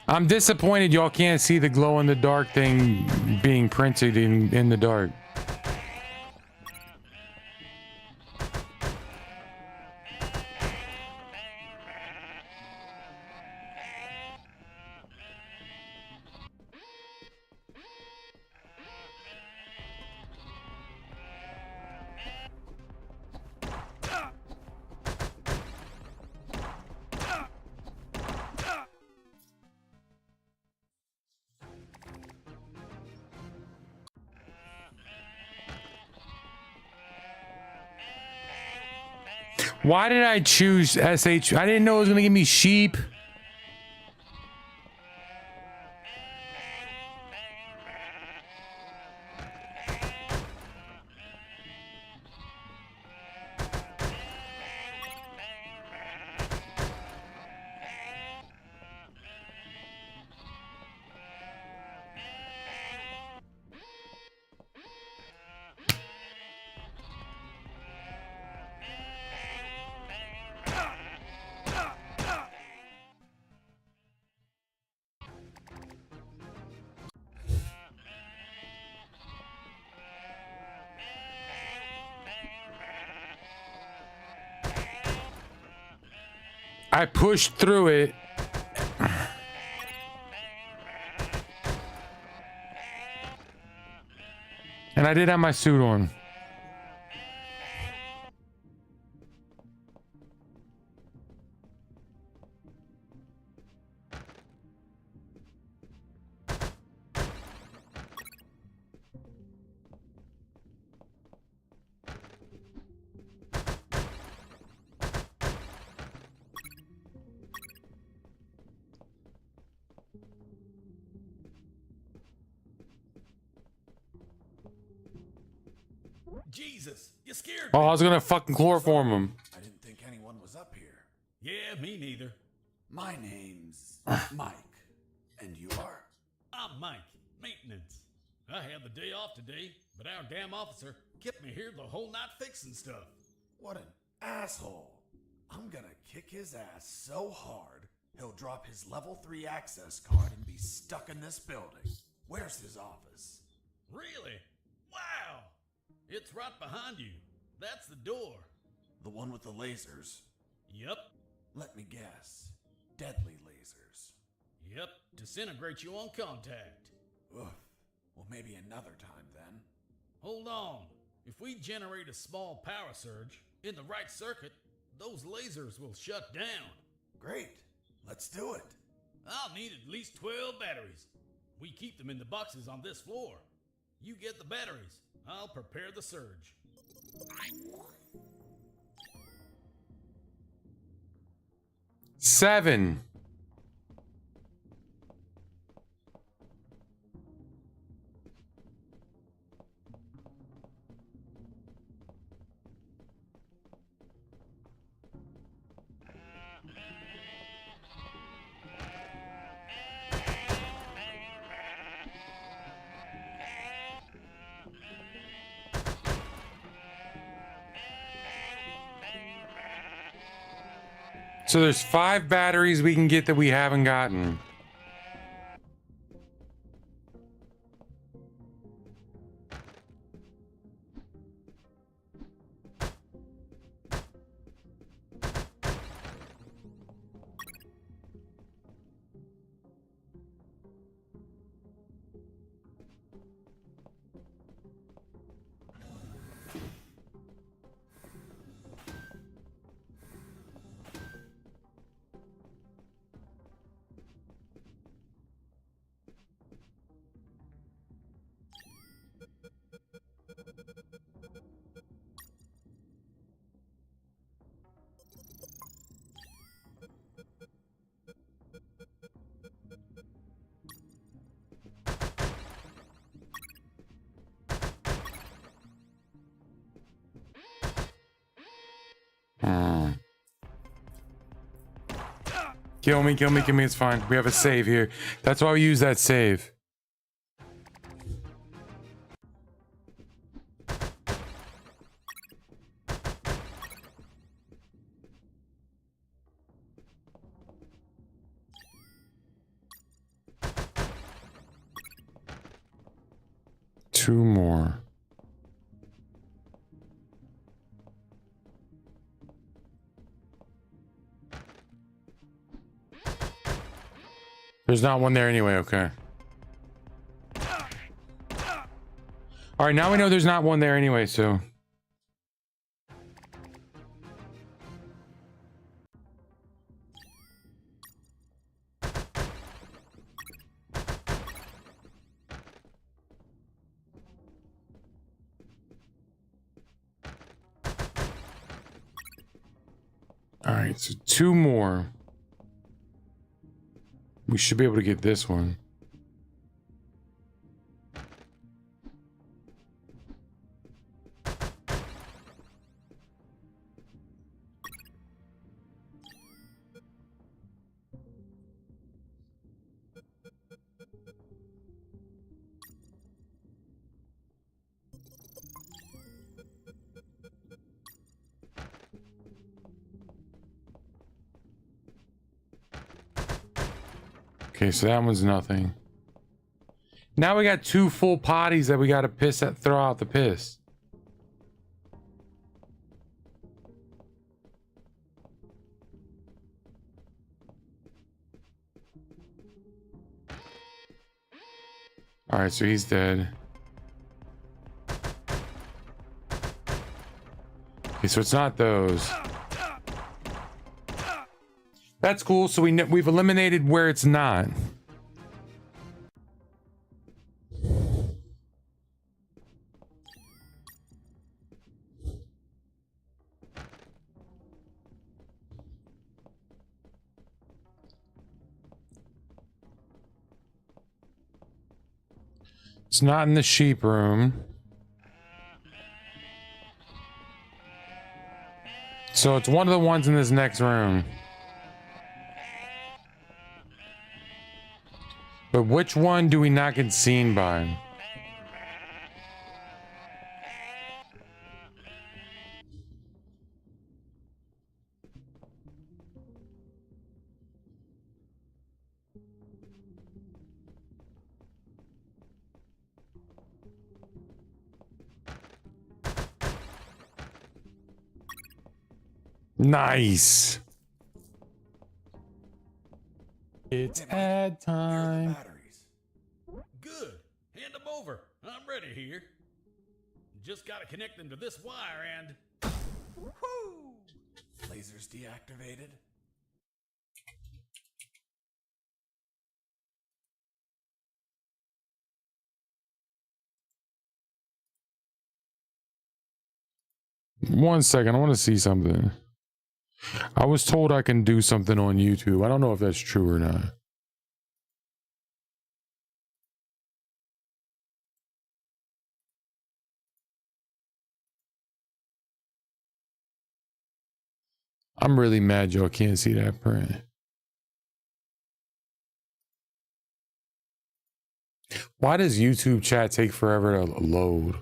I'm disappointed y'all can't see the glow in the dark thing being printed in the dark. Why did I choose SH? I didn't know it was gonna give me sheep. I pushed through it. And I did have my suit on. Jesus, you scared Oh, me. I was gonna fucking chloroform him. I didn't think anyone was up here. Yeah, me neither. My name's Mike. And you are? I'm Mike, maintenance. I had the day off today, but our damn officer kept me here the whole night fixing stuff. What an asshole. I'm gonna kick his ass so hard, he'll drop his level 3 access card and be stuck in this building. Where's his office? Really? Wow! It's right behind you. That's the door. The one with the lasers? Yep. Let me guess. Deadly lasers. Yep. Disintegrate you on contact. Oof. Well, maybe another time then. Hold on. If we generate a small power surge in the right circuit, those lasers will shut down. Great. Let's do it. I'll need at least 12 batteries. We keep them in the boxes on this floor. You get the batteries. I'll prepare the surge. 7. So there's 5 batteries we can get that we haven't gotten. Kill me, kill me, kill me. It's fine. We have a save here. That's why we use that save. Two more. There's not one there anyway, okay. Alright, now we know there's not one there anyway, so... Alright, so 2 more. We should be able to get this one. Okay, so that one's nothing. Now we got 2 full potties that we gotta throw out the piss. Alright, so he's dead. Okay, so it's not those. That's cool. So we've eliminated where it's not. It's not in the sheep room. So it's one of the ones in this next room. But which one do we not get seen by? Nice. It's ad time. Good. Hand them over. I'm ready here. Just gotta connect them to this wire and... Woohoo! Lasers deactivated. One second, I want to see something. I was told I can do something on YouTube. I don't know if that's true or not. I'm really mad y'all can't see that print. Why does YouTube chat take forever to load?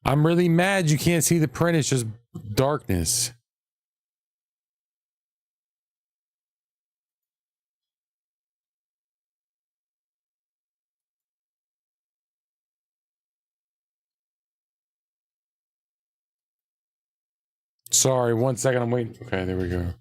I'm really mad you can't see the print. It's just darkness. Sorry, 1 second. I'm waiting. Okay, there we go.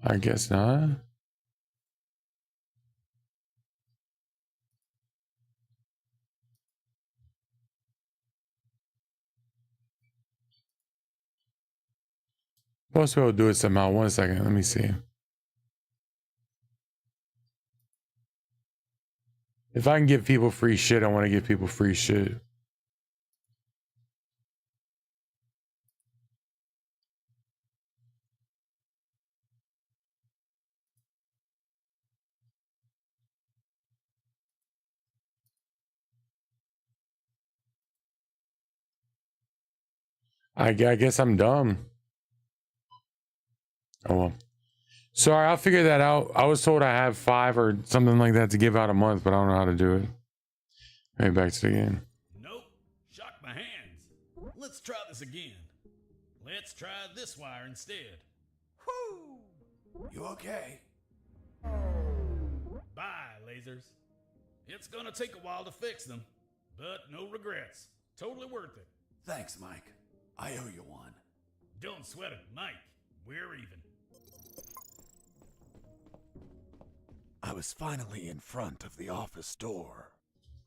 I guess not. Supposed to be able to do it somehow. 1 second. Let me see. If I can give people free shit, I want to give people free shit. I guess I'm dumb. Oh well. Sorry, I'll figure that out. I was told I have 5 or something like that to give out a month, but I don't know how to do it. Maybe back to the game. Nope. Shocked my hands. Let's try this again. Let's try this wire instead. Whoo! You okay? Bye, lasers. It's gonna take a while to fix them, but no regrets. Totally worth it. Thanks, Mike. I owe you one. Don't sweat it, Mike. We're even. I was finally in front of the office door.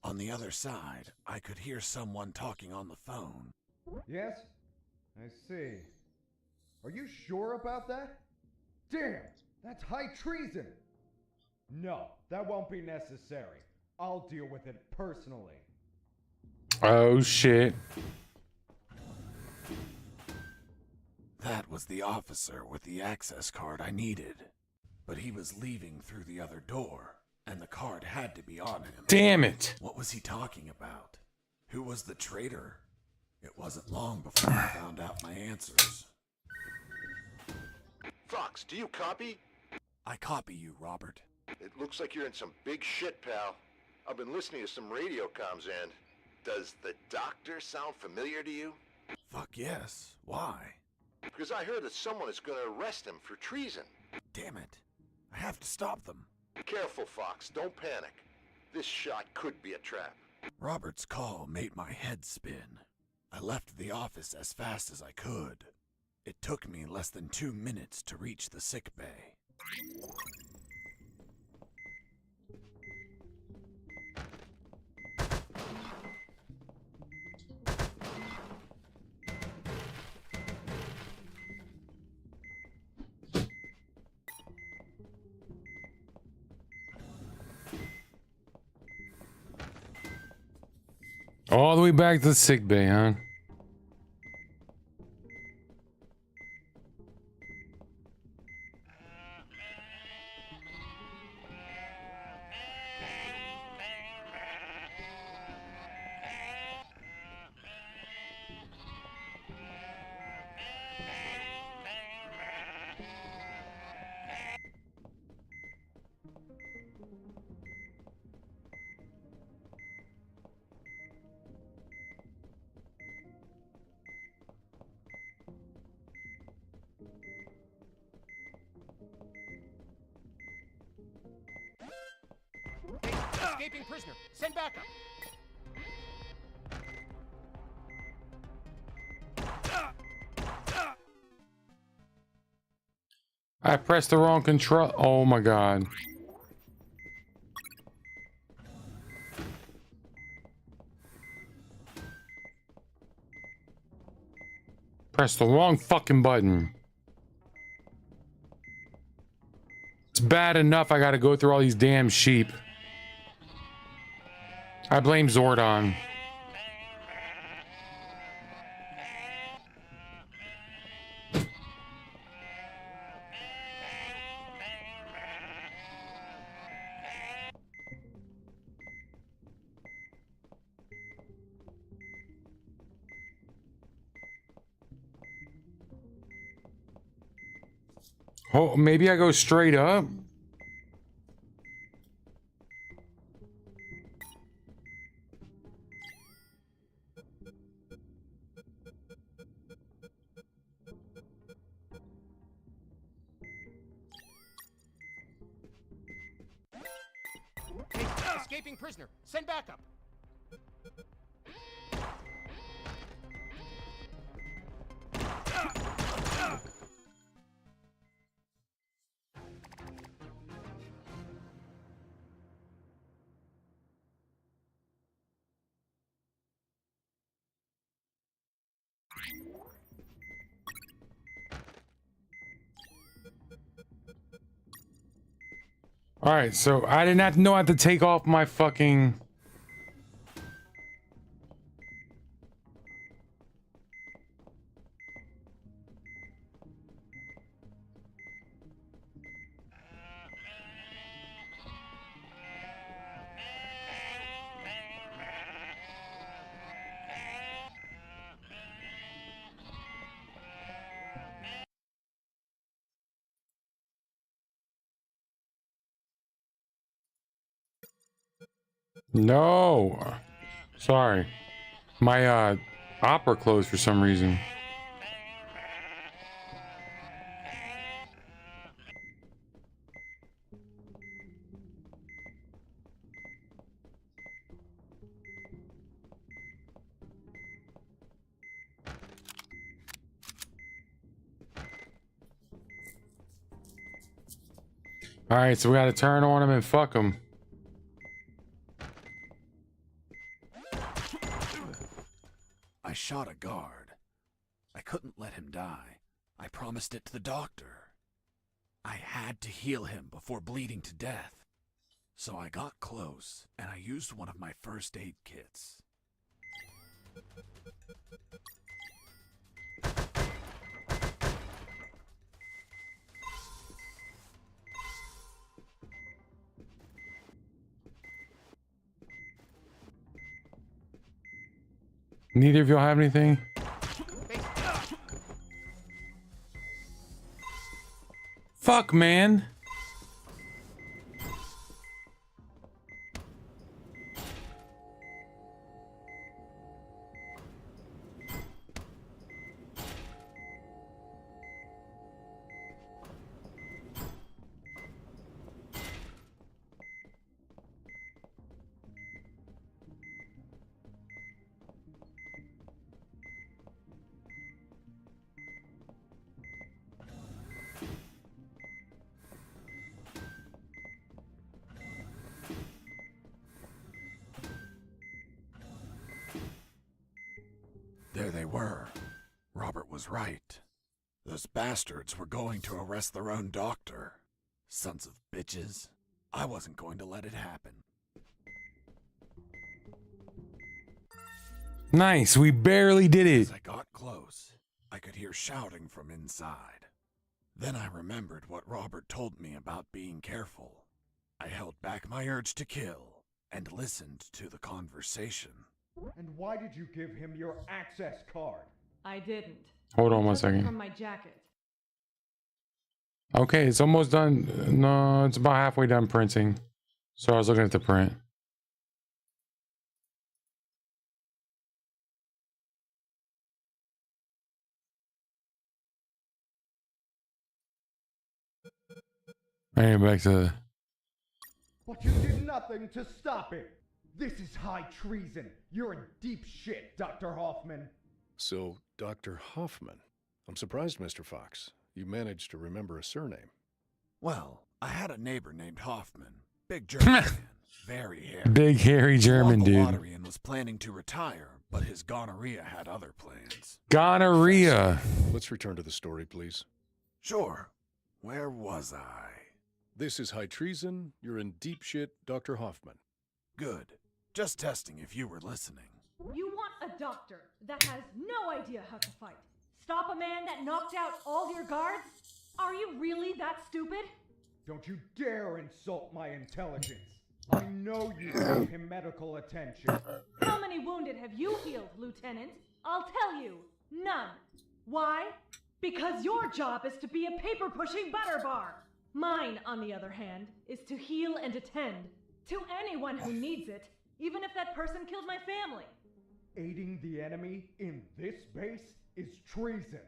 On the other side, I could hear someone talking on the phone. Yes? I see. Are you sure about that? Damn! That's high treason! No, that won't be necessary. I'll deal with it personally. Oh shit. That was the officer with the access card I needed. But he was leaving through the other door, and the card had to be on him. Damn it! What was he talking about? Who was the traitor? It wasn't long before I found out my answers. Fox, do you copy? I copy you, Robert. It looks like you're in some big shit, pal. I've been listening to some radio comms and... Does the doctor sound familiar to you? Fuck yes. Why? Because I heard that someone is going to arrest him for treason. Damn it. I have to stop them. Careful, Fox. Don't panic. This shot could be a trap. Robert's call made my head spin. I left the office as fast as I could. It took me less than 2 minutes to reach the sick bay. All the way back to the sick bay, huh? Escaping prisoner. Send backup. I pressed the wrong control. Oh my god. Press the wrong fucking button. It's bad enough I gotta go through all these damn sheep. I blame Zordon. Oh, maybe I go straight up. Escaping prisoner. Send backup. Alright, so I did not know how to take off my fucking... No! Sorry. My, opera closed for some reason. Alright, so we gotta turn on him and fuck him. I shot a guard. I couldn't let him die. I promised it to the doctor. I had to heal him before bleeding to death. So I got close, and I used one of my first aid kits. Neither of y'all have anything? Fuck, man. There they were. Robert was right. Those bastards were going to arrest their own doctor. Sons of bitches. I wasn't going to let it happen. Nice, we barely did it. As I got close, I could hear shouting from inside. Then I remembered what Robert told me about being careful. I held back my urge to kill and listened to the conversation. And why did you give him your access card? I didn't. Hold on I one took it second. From my jacket. Okay, it's almost done. No, it's about halfway done printing. So I was looking at the print. Anyway, back to... But you did nothing to stop it. This is high treason. You're in deep shit, Dr. Hoffman. So, Dr. Hoffman. I'm surprised, Mr. Fox. You managed to remember a surname. Well, I had a neighbor named Hoffman. Big German man. Very hairy. Big hairy German He won the dude. lottery and was planning to retire, but his gonorrhea had other plans. Gonorrhea. Let's return to the story, please. Sure. Where was I? This is high treason. You're in deep shit, Dr. Hoffman. Good. Just testing if you were listening. You want a doctor that has no idea how to fight. Stop a man that knocked out all your guards? Are you really that stupid? Don't you dare insult my intelligence. I know you gave him medical attention. How many wounded have you healed, Lieutenant? I'll tell you, none. Why? Because your job is to be a paper-pushing butter bar. Mine, on the other hand, is to heal and attend to anyone who needs it, even if that person killed my family. Aiding the enemy in this base is treason.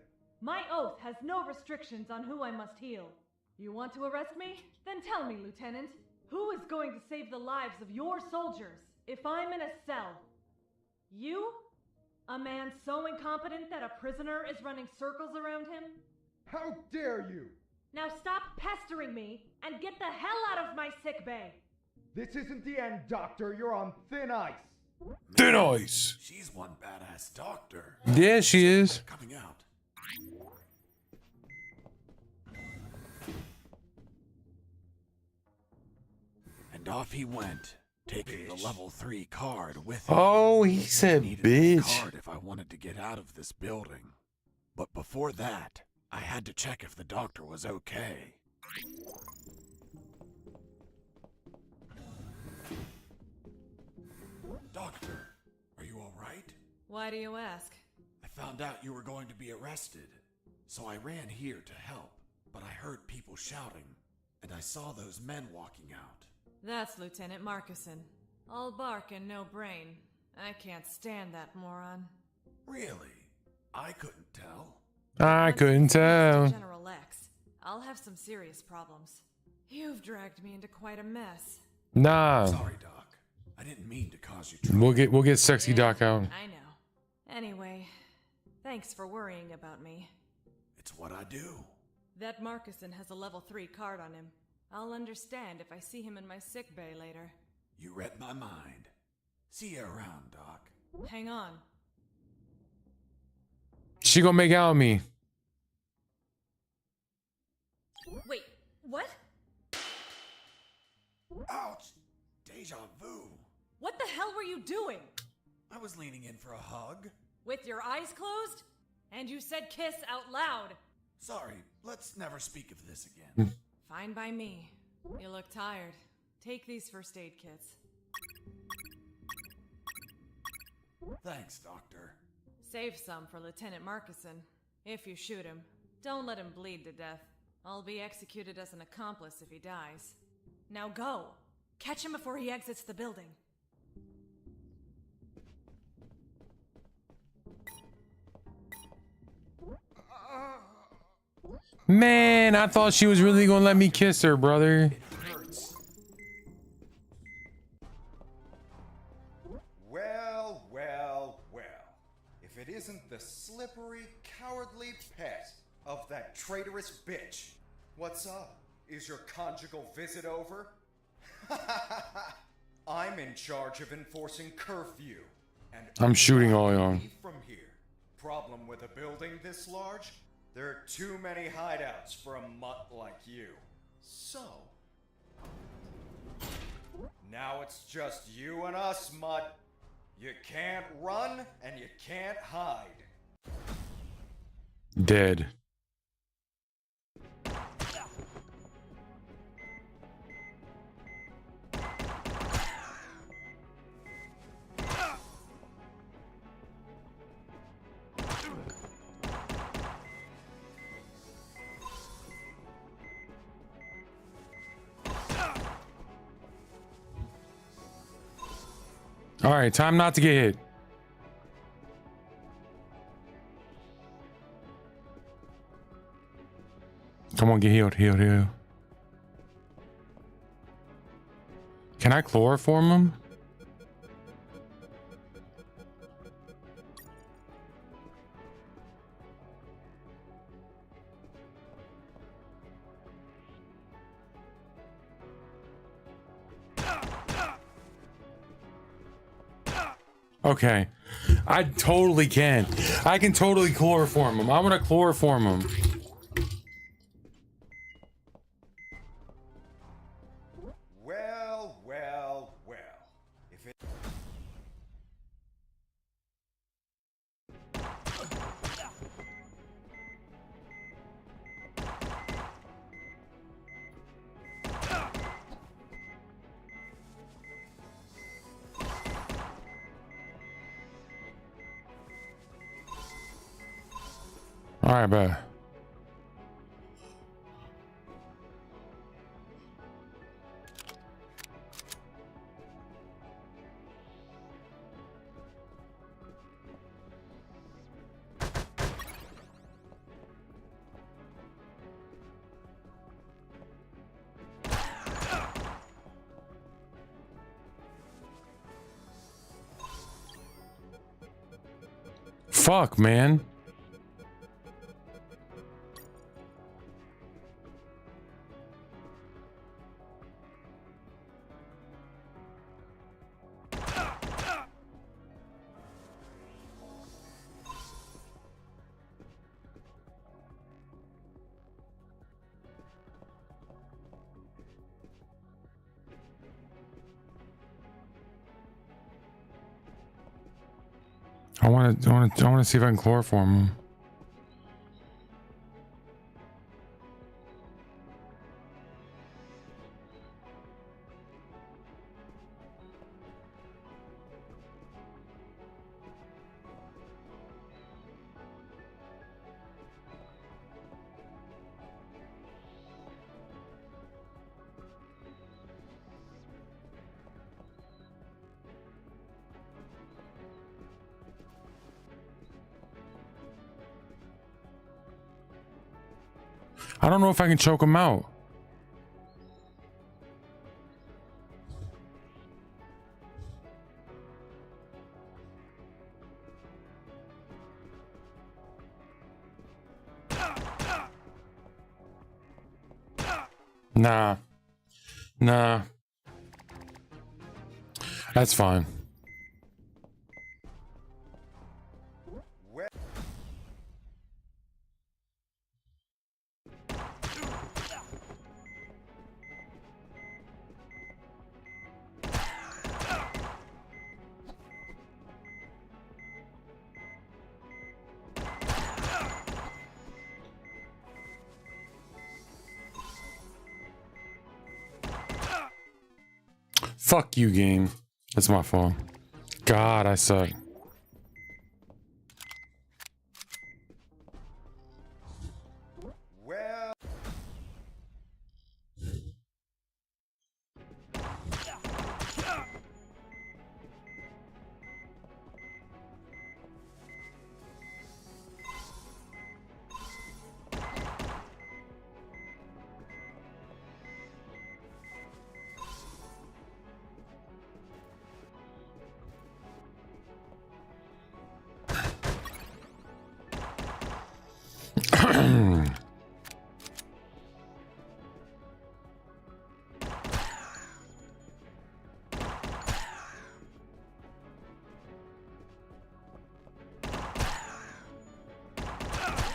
My oath has no restrictions on who I must heal. You want to arrest me? Then tell me, Lieutenant. Who is going to save the lives of your soldiers if I'm in a cell? You? A man so incompetent that a prisoner is running circles around him? How dare you! Now stop pestering me and get the hell out of my sick bay! This isn't the end, Doctor. You're on thin ice. Thin ice. She's one badass doctor. Yeah, she is. Coming out. And off he went, taking the level 3 card with him. Oh, he said Needed bitch. that card if I wanted to get out of this building. But before that, I had to check if the doctor was okay. Doctor, are you all right? Why do you ask? I found out you were going to be arrested, so I ran here to help, but I heard people shouting, and I saw those men walking out. That's Lieutenant Marcuson. All bark and no brain. I can't stand that moron. Really? I couldn't tell. I couldn't tell. General X, I'll have some serious problems. You've dragged me into quite a mess. Nah. Sorry, Doc. I didn't mean to cause you trouble. We'll get sexy Doc out. I know. Anyway, thanks for worrying about me. It's what I do. That Marcuson has a level 3 card on him. I'll understand if I see him in my sick bay later. You read my mind. See you around, Doc. Hang on. She gonna make out with me. Wait, what? Ouch! Deja vu. What the hell were you doing? I was leaning in for a hug. With your eyes closed? And you said kiss out loud. Sorry, let's never speak of this again. Fine by me. You look tired. Take these first aid kits. Thanks, Doctor. Save some for Lieutenant Marcuson. If you shoot him, don't let him bleed to death. I'll be executed as an accomplice if he dies. Now go! Catch him before he exits the building. Man, I thought she was really gonna let me kiss her, brother. Well, well, well. If it isn't the slippery, cowardly pest of that traitorous bitch. What's up? Is your conjugal visit over? I'm in charge of enforcing curfew. And I'm shooting all y'all. leave from here. Problem with a building this large? There are too many hideouts for a mutt like you. So, now it's just you and us, mutt. You can't run and you can't hide. Dead. All right, time not to get hit. Come on, get healed, healed. Can I chloroform him? Okay. I totally can. I can totally chloroform him. I'm gonna chloroform him. Well, well, well. If it... All right, bet. Fuck, man. I want to see if I can chloroform him. I don't know if I can choke him out. Nah. Nah. That's fine. Fuck you, game. That's my fault. God, I suck. Well...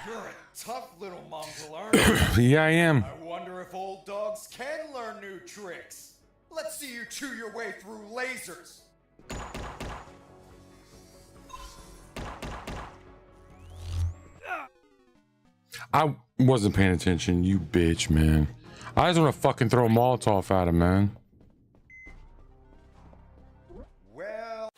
You're a tough little mongrel, aren't you? Yeah, I am. I wonder if old dogs can learn new tricks. Let's see you chew your way through lasers. I wasn't paying attention, you bitch, man. I just want to fucking throw a Molotov at him, man. Well...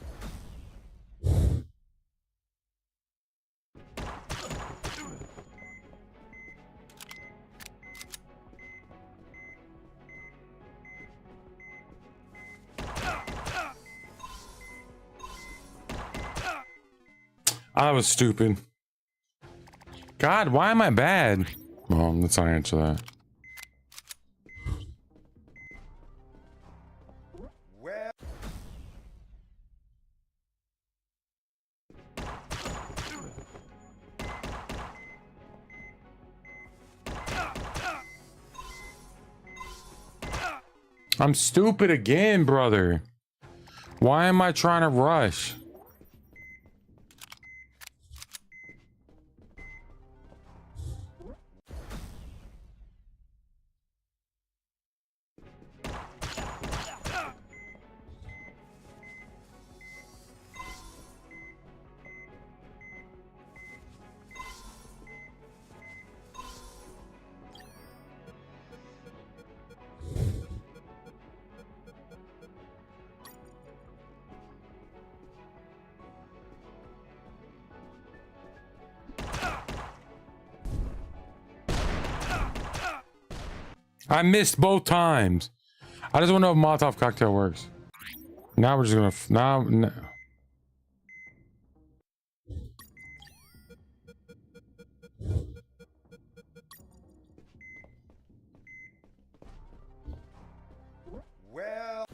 I was stupid. God, why am I bad? Well, let's not answer that. Well... I'm stupid again, brother. Why am I trying to rush? I missed both times. I just want to know if Molotov cocktail works. Now we're just gonna now. Well.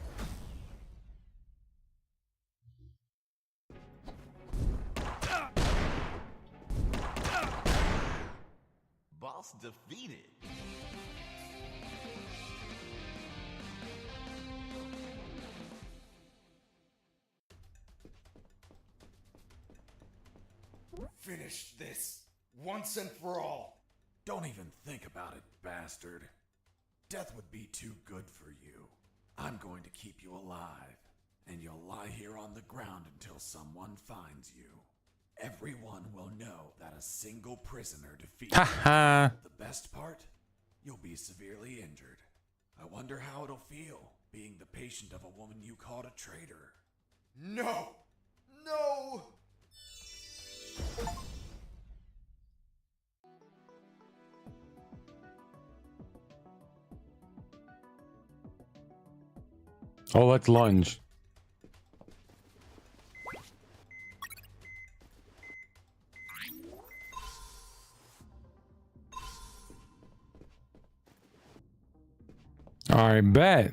Boss defeated. Finish this once and for all. Don't even think about it, bastard. Death would be too good for you. I'm going to keep you alive, and you'll lie here on the ground until someone finds you. Everyone will know that a single prisoner defeated you. The best part? You'll be severely injured. I wonder how it'll feel, being the patient of a woman you called a traitor. No! No! Oh, let's lunge. All right, bet.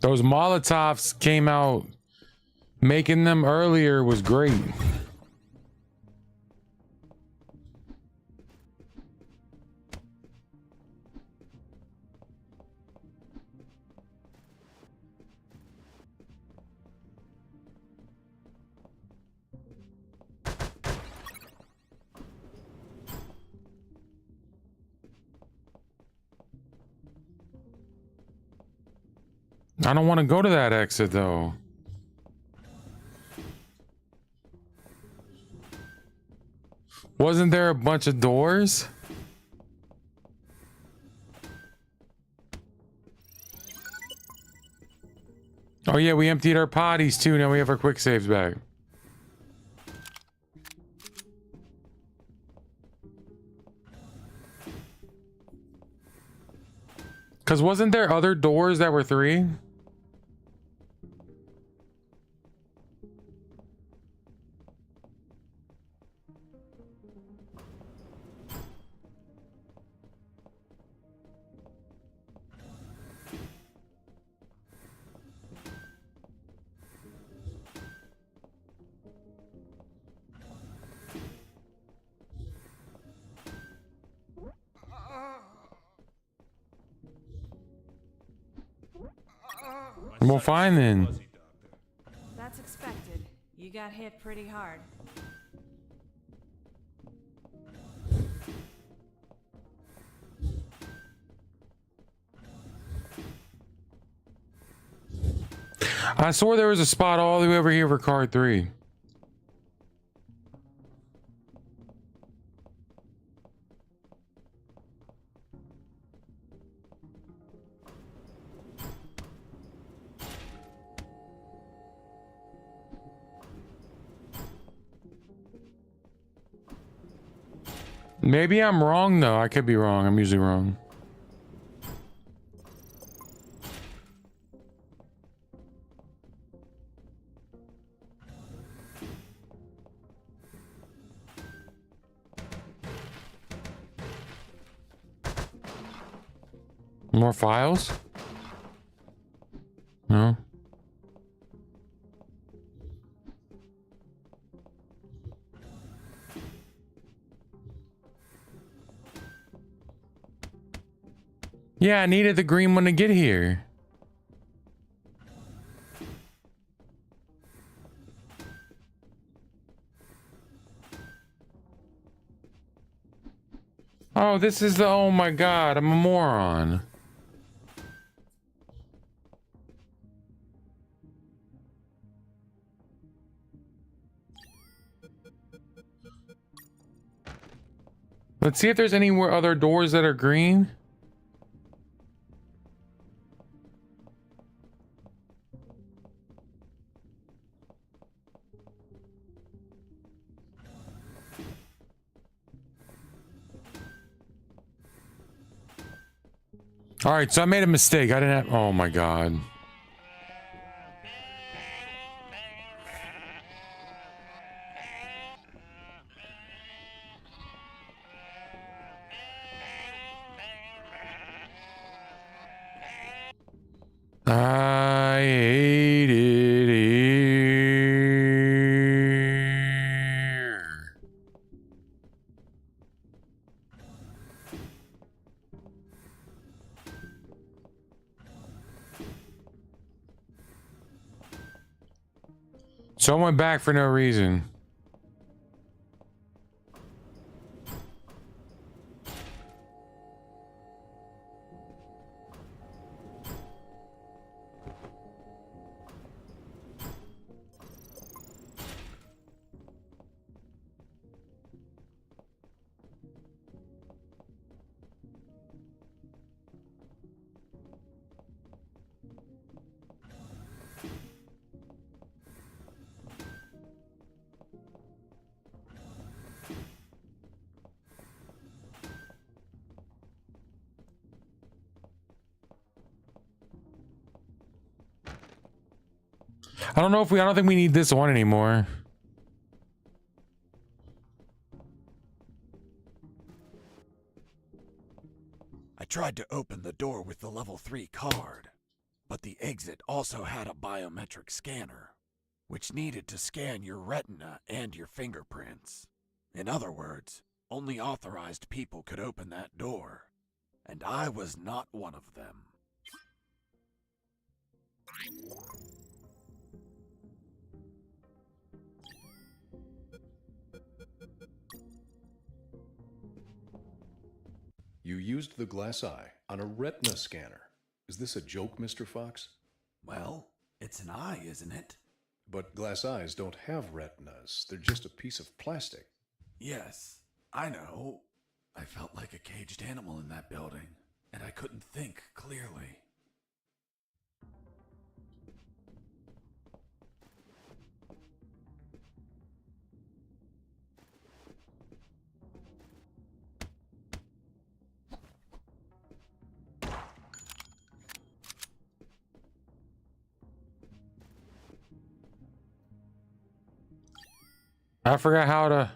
Those Molotovs came out. Making them earlier was great. I don't want to go to that exit though. Wasn't there a bunch of doors? Oh yeah, we emptied our potties too. Now we have our quick saves back. Cause wasn't there other doors that were 3? Well, fine then. That's expected. You got hit pretty hard. I swore there was a spot all the way over here for card 3. Maybe I'm wrong though. I could be wrong. I'm usually wrong. More files? No. Yeah, I needed the green one to get here. Oh, this is the... Oh my god, I'm a moron. Let's see if there's any more other doors that are green. All right, so I made a mistake. I didn't have. Oh my god. I hate it here. So I went back for no reason. I don't know if I don't think we need this one anymore. I tried to open the door with the level 3 card, but the exit also had a biometric scanner, which needed to scan your retina and your fingerprints. In other words, only authorized people could open that door, and I was not one of them. You used the glass eye on a retina scanner. Is this a joke, Mr. Fox? Well, it's an eye, isn't it? But glass eyes don't have retinas. They're just a piece of plastic. Yes, I know. I felt like a caged animal in that building, and I couldn't think clearly. I forgot how to.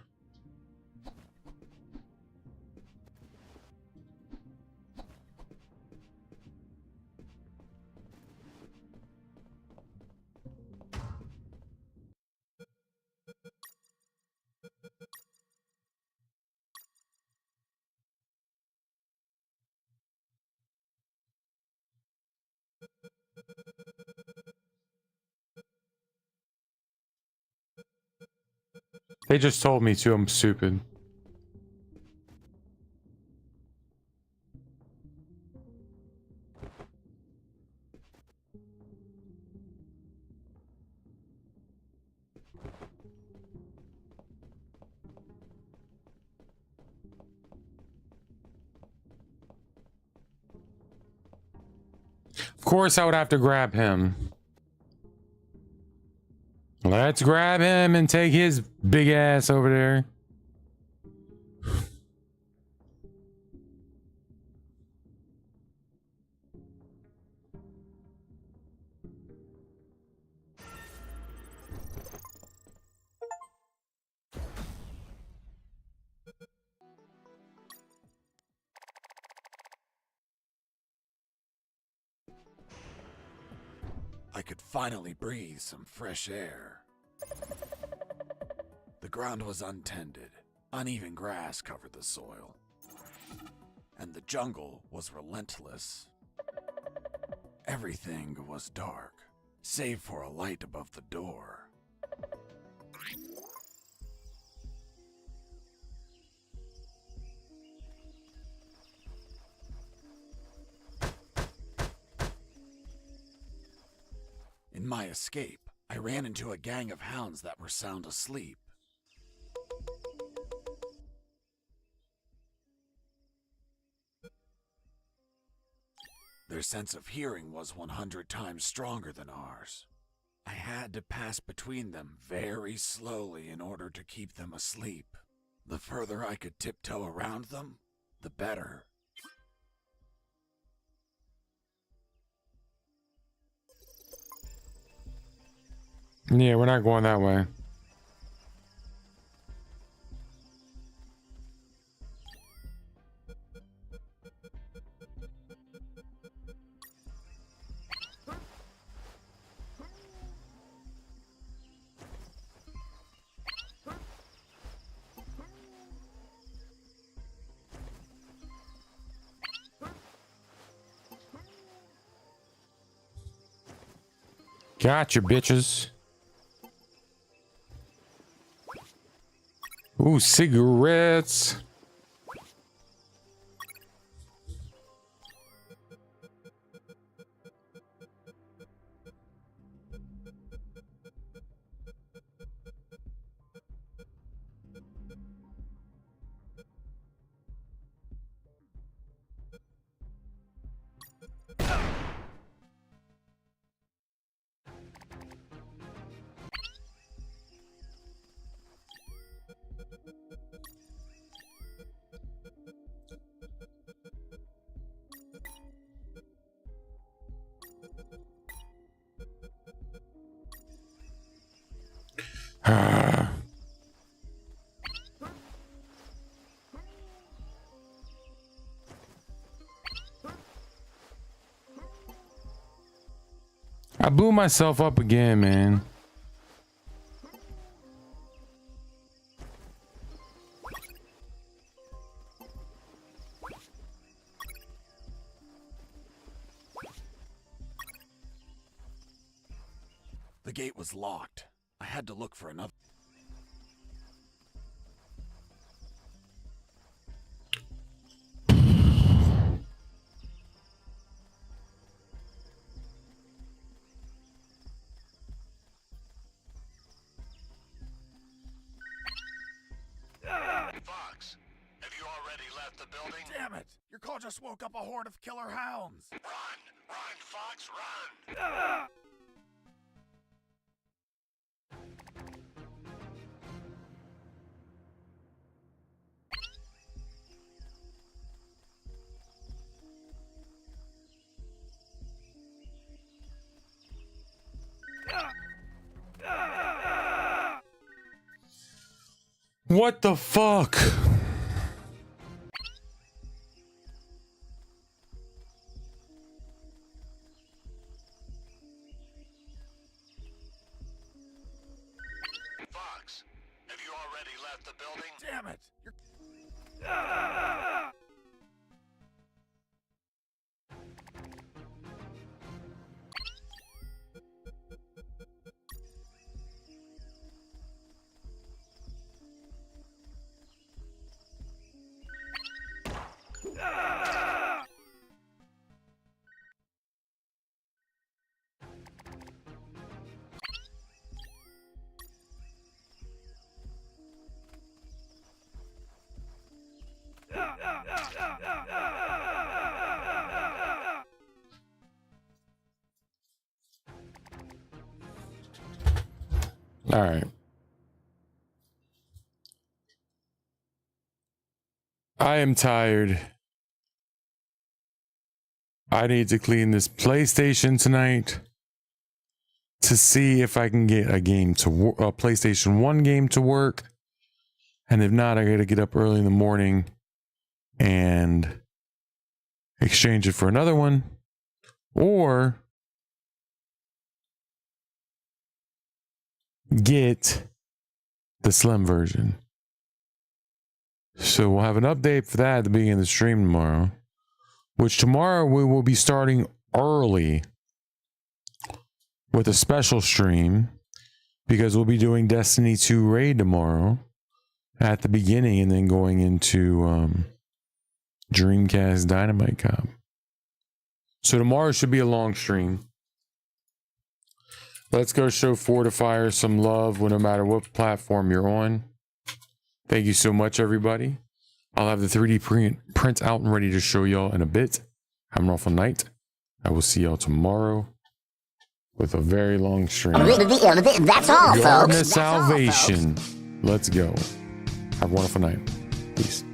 They just told me to. I'm stupid. Of course, I would have to grab him. Let's grab him and take his big ass over there. I could finally breathe some fresh air. The ground was untended. Uneven grass covered the soil. And the jungle was relentless. Everything was dark, save for a light above the door. In my escape, I ran into a gang of hounds that were sound asleep. Their sense of hearing was 100 times stronger than ours. I had to pass between them very slowly in order to keep them asleep. The further I could tiptoe around them, the better. Yeah, we're not going that way. Gotcha, bitches. Ooh, cigarettes. I blew myself up again, man. The gate was locked. I had to look for another. Fox, have you already left the building? Damn it! Your call just woke up a horde of killer hounds. Run! Run, Fox, run! What the fuck? Fox, have you already left the building? Damn it! All right. I am tired. I need to clean this PlayStation tonight to see if I can get a game to a PlayStation 1 game to work. And if not, I got to get up early in the morning and exchange it for another one, or get the slim version. So we'll have an update for that at the beginning of the stream tomorrow, which tomorrow we will be starting early with a special stream because we'll be doing Destiny 2 raid tomorrow at the beginning and then going into Dreamcast Dynamite Cop. So tomorrow should be a long stream. Let's go show Fortifier some love no matter what platform you're on. Thank you so much, everybody. I'll have the 3D print out and ready to show y'all in a bit. Have an awful night. I will see y'all tomorrow with a very long stream. That's all, Garden of folks. Salvation. Let's go. Have a wonderful night. Peace.